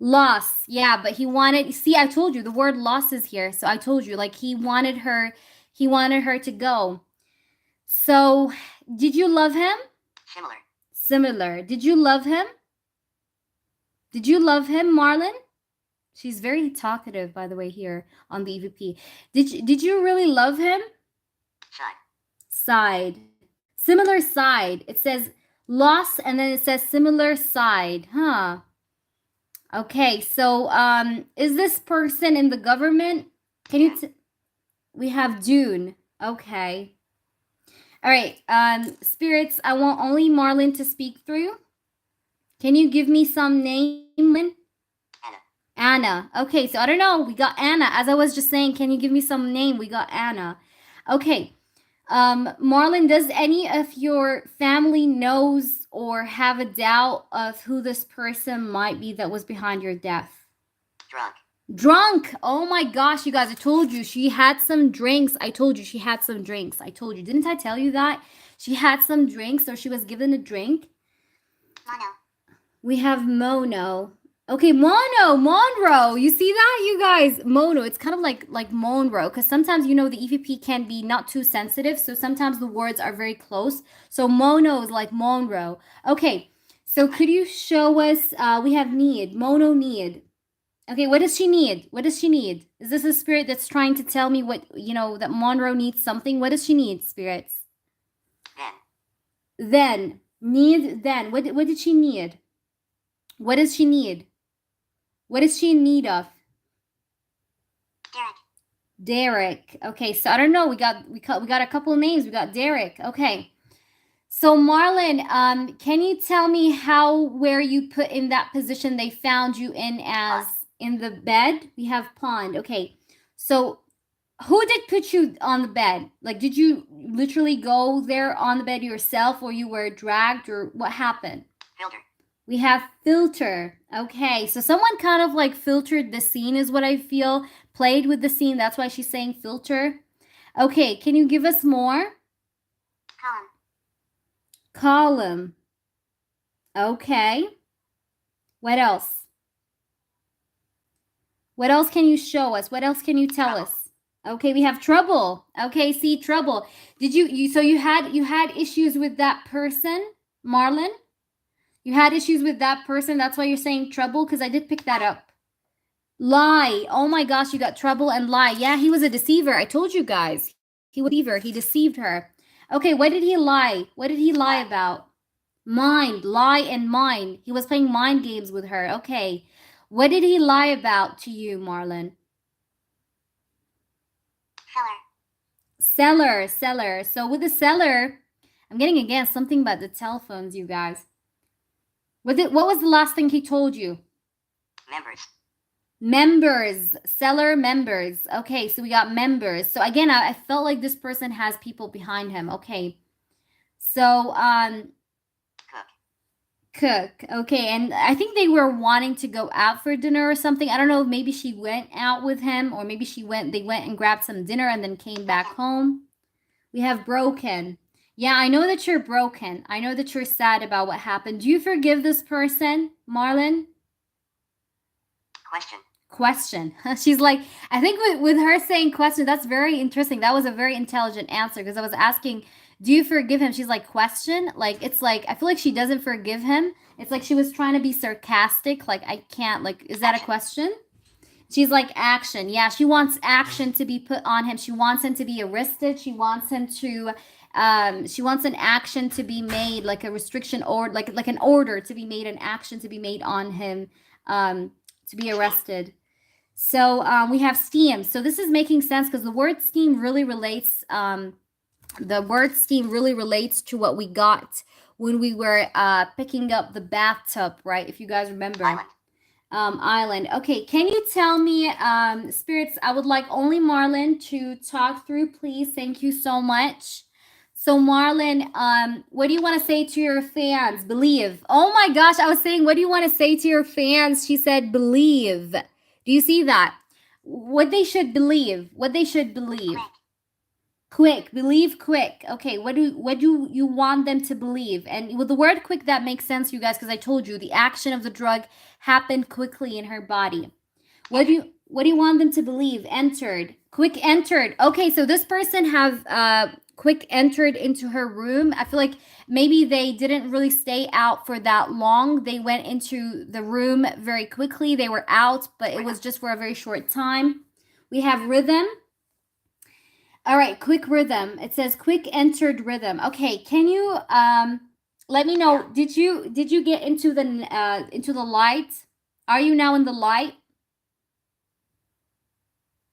Loss. Yeah, but he wanted, see, I told you the word loss is here. So I told you, like, he wanted her to go. So, did you love him? Similar. Similar. Did you love him? Did you love him, Marilyn? She's very talkative, by the way, here on the EVP. Did you really love him? Side. Side. Similar side. It says loss and then it says similar side. Huh. Okay, so is this person in the government? Can you we have Dune. Okay. All right. Spirits, I want only Marilyn to speak through. Can you give me some name? Anna. Okay, so I don't know. We got Anna. As I was just saying, can you give me some name? We got Anna. Okay. Marlon, does any of your family knows or have a doubt of who this person might be that was behind your death? Drunk. Drunk. Oh my gosh, you guys, I told you she had some drinks. I told you she had some drinks. I told you. Didn't I tell you that? She had some drinks or she was given a drink. Mono. We have Mono. Okay, Monroe. You see that, you guys? Mono. It's kind of like Monroe, because sometimes, you know, the EVP can be not too sensitive, so sometimes the words are very close. So Mono is like Monroe. Okay, so could you show us? We have need. Mono need. Okay, what does she need? What does she need? Is this a spirit that's trying to tell me what, you know, that Monroe needs something? What does she need, spirits? Then. Need then. What did she need? What does she need? What is she in need of? Derek. Okay, so I don't know. We got a couple of names. We got Derek. Okay. So Marlon, can you tell me where you put in that position they found you in as in the bed? We have pond. Okay. So who did put you on the bed? Like, did you literally go there on the bed yourself, or you were dragged, or what happened? Filter. We have filter. Okay, so someone kind of like filtered the scene is what I feel. Played with the scene. That's why she's saying filter. Okay, can you give us more? Column. Okay. What else? What else can you show us? What else can you tell us? Okay, we have trouble. Okay, see, trouble. Did so you had issues with that person, Marlon? You had issues with that person. That's why you're saying trouble, because I did pick that up. Lie. Oh my gosh, you got trouble and lie. Yeah, he was a deceiver. I told you guys. He was a deceiver. He deceived her. Okay, what did he lie? What did he lie about? Mind. Lie and mind. He was playing mind games with her. Okay. What did he lie about to you, Marlon? Seller. So with the seller, I'm getting again something about the telephones, you guys. What was the last thing he told you? Members. Seller members. Okay, so we got members. So again, I felt like this person has people behind him. Okay. So cook. Okay, and I think they were wanting to go out for dinner or something. I don't know if maybe she went out with him, or maybe they went and grabbed some dinner and then came back home. We have broken. Yeah, I know that you're broken. I know that you're sad about what happened. Do you forgive this person, Marlon? Question. She's like, I think with her saying question, that's very interesting. That was a very intelligent answer, because I was asking, do you forgive him? She's like, question. Like, it's like, I feel like she doesn't forgive him. It's like she was trying to be sarcastic. Like, I can't, like, is that a question? She's like, action. Yeah, she wants action to be put on him. She wants him to be arrested. She wants him to, she wants an action to be made, like a restriction, or like an order to be made, an action to be made on him, to be arrested. So we have steam. So this is making sense, because the word steam really relates, to what we got when we were picking up the bathtub, right? If you guys remember. Island. Okay, can you tell me, spirits, I would like only Marlon to talk through, please. Thank you so much. So Marlon, what do you want to say to your fans? Believe. Oh my gosh, I was saying, what do you want to say to your fans? She said, believe. Do you see that? What they should believe. What they should believe. Quick, believe quick. Okay, what do you want them to believe? And with the word quick, that makes sense, you guys, because I told you the action of the drug happened quickly in her body. What do you want them to believe? Entered. Quick entered. Okay, so this person have quick entered into her room. I feel like maybe they didn't really stay out for that long. They went into the room very quickly. They were out, but it was just for a very short time. We have rhythm. All right, quick rhythm. It says quick entered rhythm. Okay, can you let me know, did you get into the light? Are you now in the light?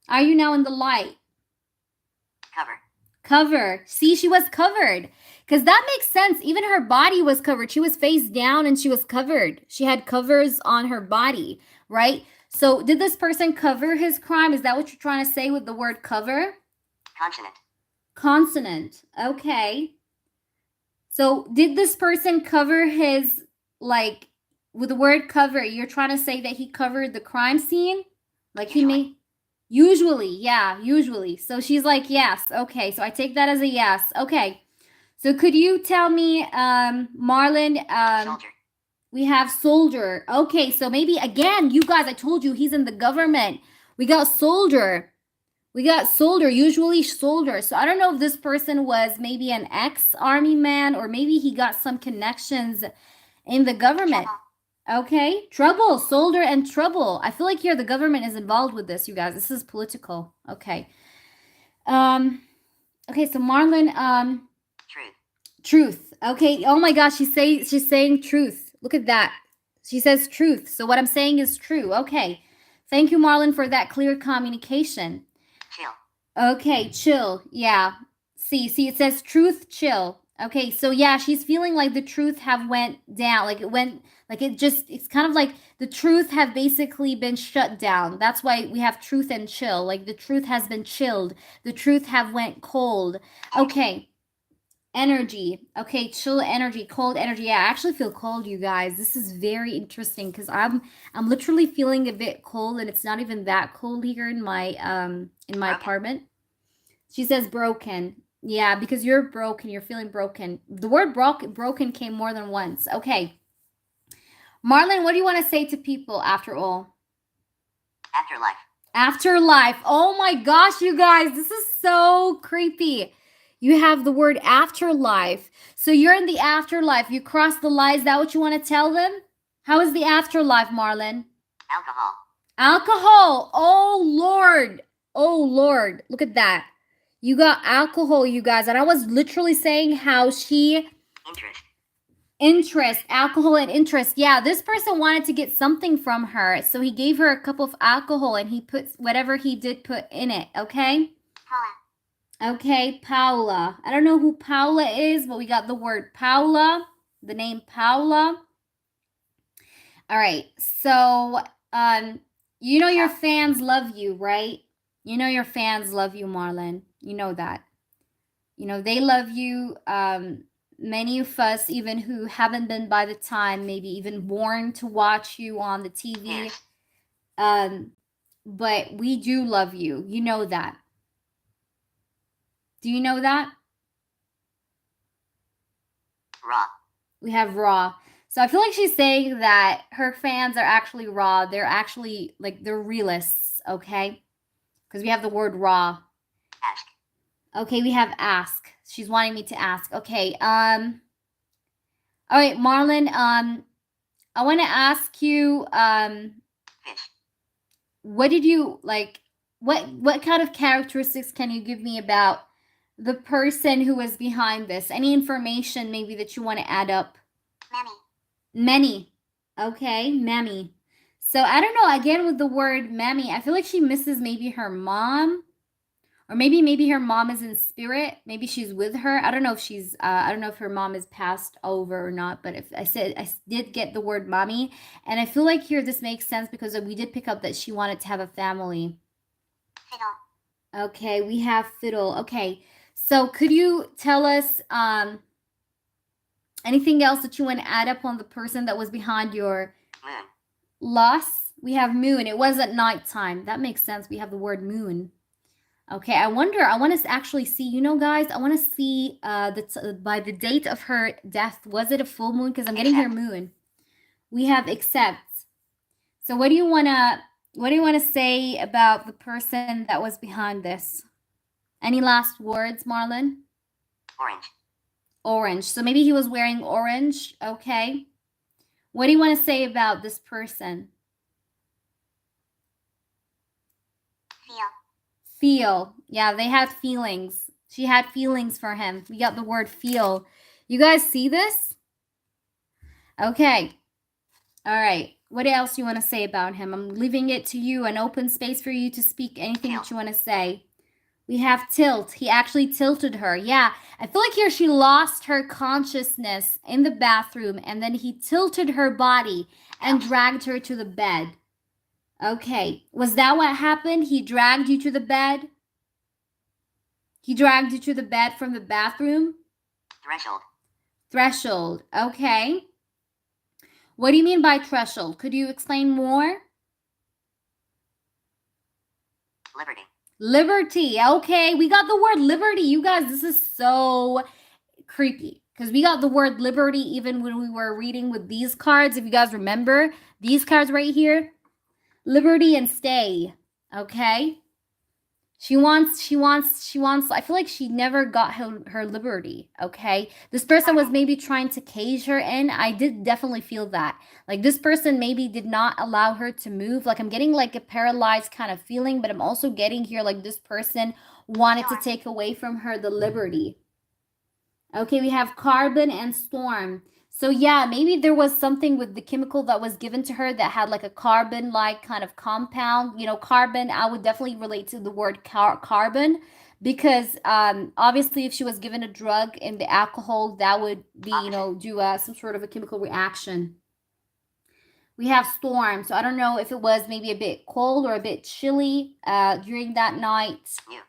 Are you now in the light? Cover. Cover. See, she was covered. Because that makes sense. Even her body was covered. She was face down and she was covered. She had covers on her body, right? So, did this person cover his crime? Is that what you're trying to say with the word cover? Consonant. Consonant. Okay. So, did this person cover his, like, with the word cover, you're trying to say that he covered the crime scene? Like, he Usually. made. Usually, yeah, usually. So she's like, yes. Okay, so I take that as a yes. Okay. So could you tell me, Marlon, Soldier. we have soldier. Okay, so maybe again, you guys, I told you he's in the government. We got soldier. We got soldier, usually soldier. So I don't know if this person was maybe an ex-army man or maybe he got some connections in the government. Trouble. Okay, trouble, soldier, and trouble. I feel like here the government is involved with this, you guys. This is political. Okay. Um. Okay, so Marlon. Truth. Truth. Okay. Oh my gosh, she's saying truth. Look at that. She says truth. So what I'm saying is true. Okay. Thank you, Marlon, for that clear communication. Chill. Okay, chill. Yeah. See, it says truth, chill. Okay, so yeah, she's feeling like the truth have went down. Like it went, like it's kind of like the truth have basically been shut down. That's why we have truth and chill. Like the truth has been chilled. The truth have went cold. Okay. Energy. Okay, chill energy, cold energy. Yeah, I actually feel cold, you guys. This is very interesting because I'm literally feeling a bit cold and it's not even that cold here in my Broken. apartment. She says broken. Yeah, because you're broken. You're feeling broken. The word broken came more than once. Okay. Marlon, what do you want to say to people after all? Afterlife. Afterlife. Oh my gosh, you guys, this is so creepy. You have the word afterlife. So you're in the afterlife. You cross the line. Is that what you want to tell them? How is the afterlife, Marlon? Alcohol. Alcohol. Oh Lord. Oh Lord. Look at that. You got alcohol, you guys. And I was literally saying how she interest, alcohol and interest. Yeah, this person wanted to get something from her. So he gave her a cup of alcohol and he put whatever he did put in it, okay? Paula. Okay, Paula. I don't know who Paula is, but we got the word Paula, the name Paula. All right. So, you know your fans love you, right? You know your fans love you, Marlon. You know that. You know they love you. Many of us, even who haven't been by the time, maybe even born to watch you on the TV, Yes. but we do love you. You know that. Do you know that? Raw. We have raw. So I feel like she's saying that her fans are actually raw. They're actually like they're realists, okay? Because we have the word raw. Ask. Okay, we have ask. She's wanting me to ask. Okay. All right, Marlon, I want to ask you Fish. what did you like what kind of characteristics can you give me about the person who was behind this? Any information maybe that you want to add up? Mammy. Many. Okay, mammy. So I don't know, again with the word mammy, I feel like she misses maybe her mom. Or maybe her mom is in spirit. Maybe she's with her. I don't know if she's I don't know if her mom is passed over or not, but if I said I did get the word mommy, and I feel like here this makes sense because we did pick up that she wanted to have a family. Fiddle. Okay, we have fiddle. Okay. So could you tell us anything else that you want to add up on the person that was behind your Moon. loss? We have moon. It was at nighttime. That makes sense. We have the word moon. Okay, I want to actually see, you know, guys, I want to see by the date of her death, was it a full moon? Because I'm getting here moon. We have accept. So what do you want to say about the person that was behind this? Any last words, Marlon? Orange. Orange. So maybe he was wearing orange. Okay. What do you want to say about this person? Feel. Yeah, they had feelings. She had feelings for him. We got the word feel. You guys see this? Okay. All right. What else you want to say about him? I'm leaving it to you, an open space for you to speak anything that you want to say. We have tilt. He actually tilted her. Yeah. I feel like here she lost her consciousness in the bathroom, and then he tilted her body and dragged her to the bed. Okay. Was that what happened? He dragged you to the bed? He dragged you to the bed from the bathroom? Threshold. Threshold. Okay. What do you mean by threshold? Could you explain more? Liberty. Liberty. Okay. We got the word liberty. You guys, this is so creepy because we got the word liberty even when we were reading with these cards. If you guys remember these cards right here, liberty and stay. Okay. She wants, I feel like she never got her liberty, okay? This person was maybe trying to cage her in. I did definitely feel that. Like this person maybe did not allow her to move. Like I'm getting like a paralyzed kind of feeling, but I'm also getting here like this person wanted to take away from her the liberty. Okay, we have carbon and storm. So yeah, maybe there was something with the chemical that was given to her that had like a carbon-like kind of compound. You know, carbon, I would definitely relate to the word carbon because obviously if she was given a drug in the alcohol, that would be, you know, do some sort of a chemical reaction. We have storm. So I don't know if it was maybe a bit cold or a bit chilly during that night. Yeah.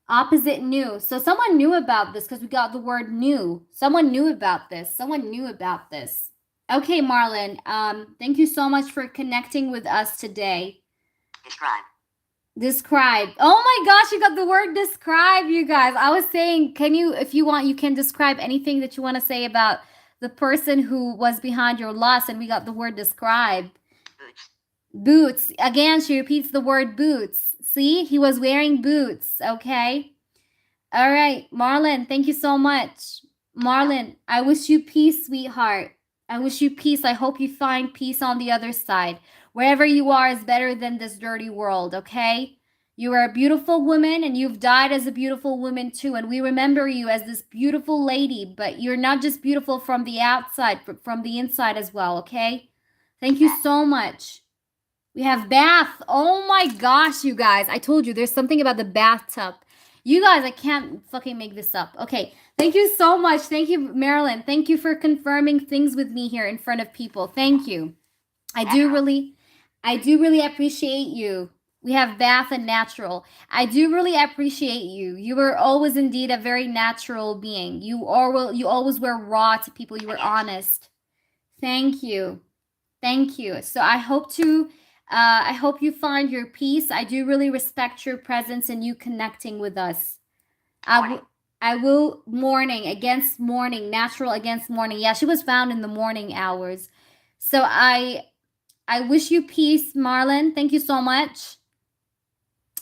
Opposite knew. So someone knew about this because we got the word knew. Someone knew about this. Someone knew about this. Okay, Marlon. Thank you so much for connecting with us today. Describe. Describe. Oh my gosh, you got the word describe, you guys. I was saying, can you, if you want, you can describe anything that you want to say about the person who was behind your loss, and we got the word describe. Boots. Boots. Again, she repeats the word boots. See, he was wearing boots. Okay. All right, Marlon, thank you so much. Marlon, I wish you peace, sweetheart. I wish you peace. I hope you find peace on the other side. Wherever you are is better than this dirty world, okay? You are a beautiful woman and you've died as a beautiful woman too. And we remember you as this beautiful lady, but you're not just beautiful from the outside, but from the inside as well, okay? Thank you so much. We have bath. Oh my gosh, you guys. I told you there's something about the bathtub. You guys, I can't fucking make this up. Okay. Thank you so much. Thank you, Marilyn. Thank you for confirming things with me here in front of people. Thank you. I do really appreciate you. We have bath and natural. I do really appreciate you. You were always indeed a very natural being. You always were raw to people. You were honest. Thank you. Thank you. So I hope you find your peace. I do really respect your presence and you connecting with us. I will morning against morning, natural against morning. Yeah, she was found in the morning hours. So I wish you peace, Marlon. Thank you so much.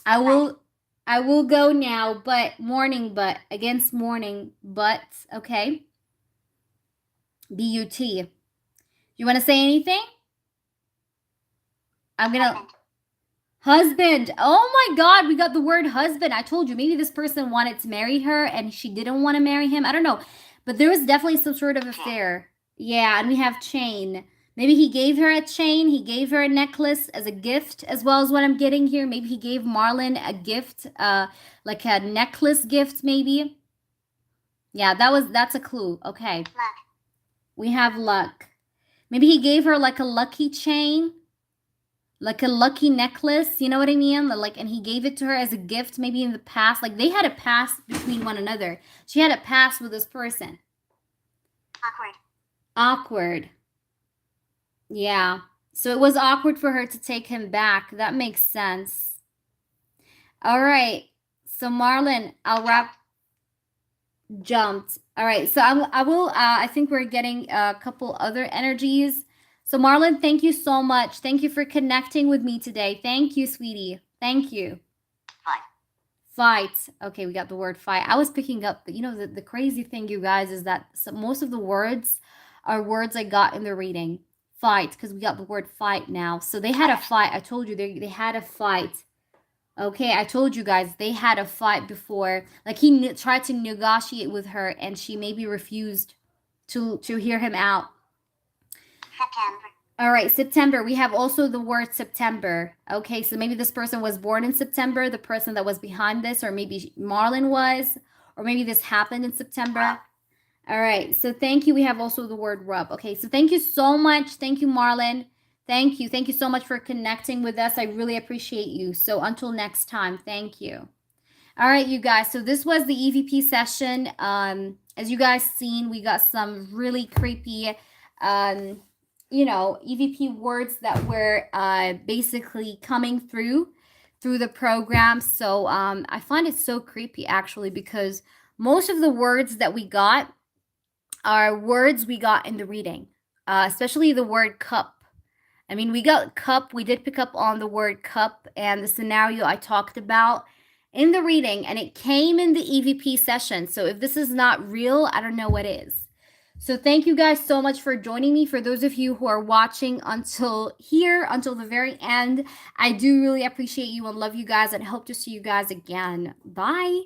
I will go now, but morning, but against morning, but okay. B-U-T. You want to say anything? I'm gonna husband. Oh my god, we got the word husband. I told you maybe this person wanted to marry her and she didn't want to marry him. I don't know. But there was definitely some sort of affair. Yeah, and we have chain. Maybe he gave her a chain, he gave her a necklace as a gift, as well as what I'm getting here. Maybe he gave Marlon a gift, like a necklace gift, maybe. Yeah, that's a clue. Okay. Luck. We have luck. Maybe he gave her like a lucky chain. Like a lucky necklace, you know what I mean? Like, and he gave it to her as a gift, maybe in the past. Like they had a past between one another. She had a past with this person. Awkward. Awkward. Yeah. So it was awkward for her to take him back. That makes sense. All right. So Marlon, I'll wrap. Jumped. All right. So I will. I think we're getting a couple other energies. So Marlon, thank you so much. Thank you for connecting with me today. Thank you, sweetie. Thank you. Fight. Fight. Okay, we got the word fight. I was picking up, but the crazy thing, you guys, is that most of the words are words I got in the reading. Fight, because we got the word fight now. So they had a fight. I told you they had a fight. Okay, I told you guys they had a fight before. Like he tried to negotiate with her, and she maybe refused to hear him out. September. All right, September. We have also the word September. Okay, so maybe this person was born in September, the person that was behind this, or maybe Marlon was, or maybe this happened in September. All right, so thank you. We have also the word rub. Okay, so thank you so much. Thank you, Marlon. Thank you. Thank you so much for connecting with us. I really appreciate you. So until next time, thank you. All right, you guys. So this was the EVP session. As you guys seen, we got some really creepy, EVP words that were basically coming through the program. So I find it so creepy actually because most of the words that we got are words we got in the reading, especially the word cup. I mean, we got cup. We did pick up on the word cup and the scenario I talked about in the reading, and it came in the EVP session. So if this is not real, I don't know what is. So thank you guys so much for joining me. For those of you who are watching until here, until the very end, I do really appreciate you and love you guys and hope to see you guys again. Bye.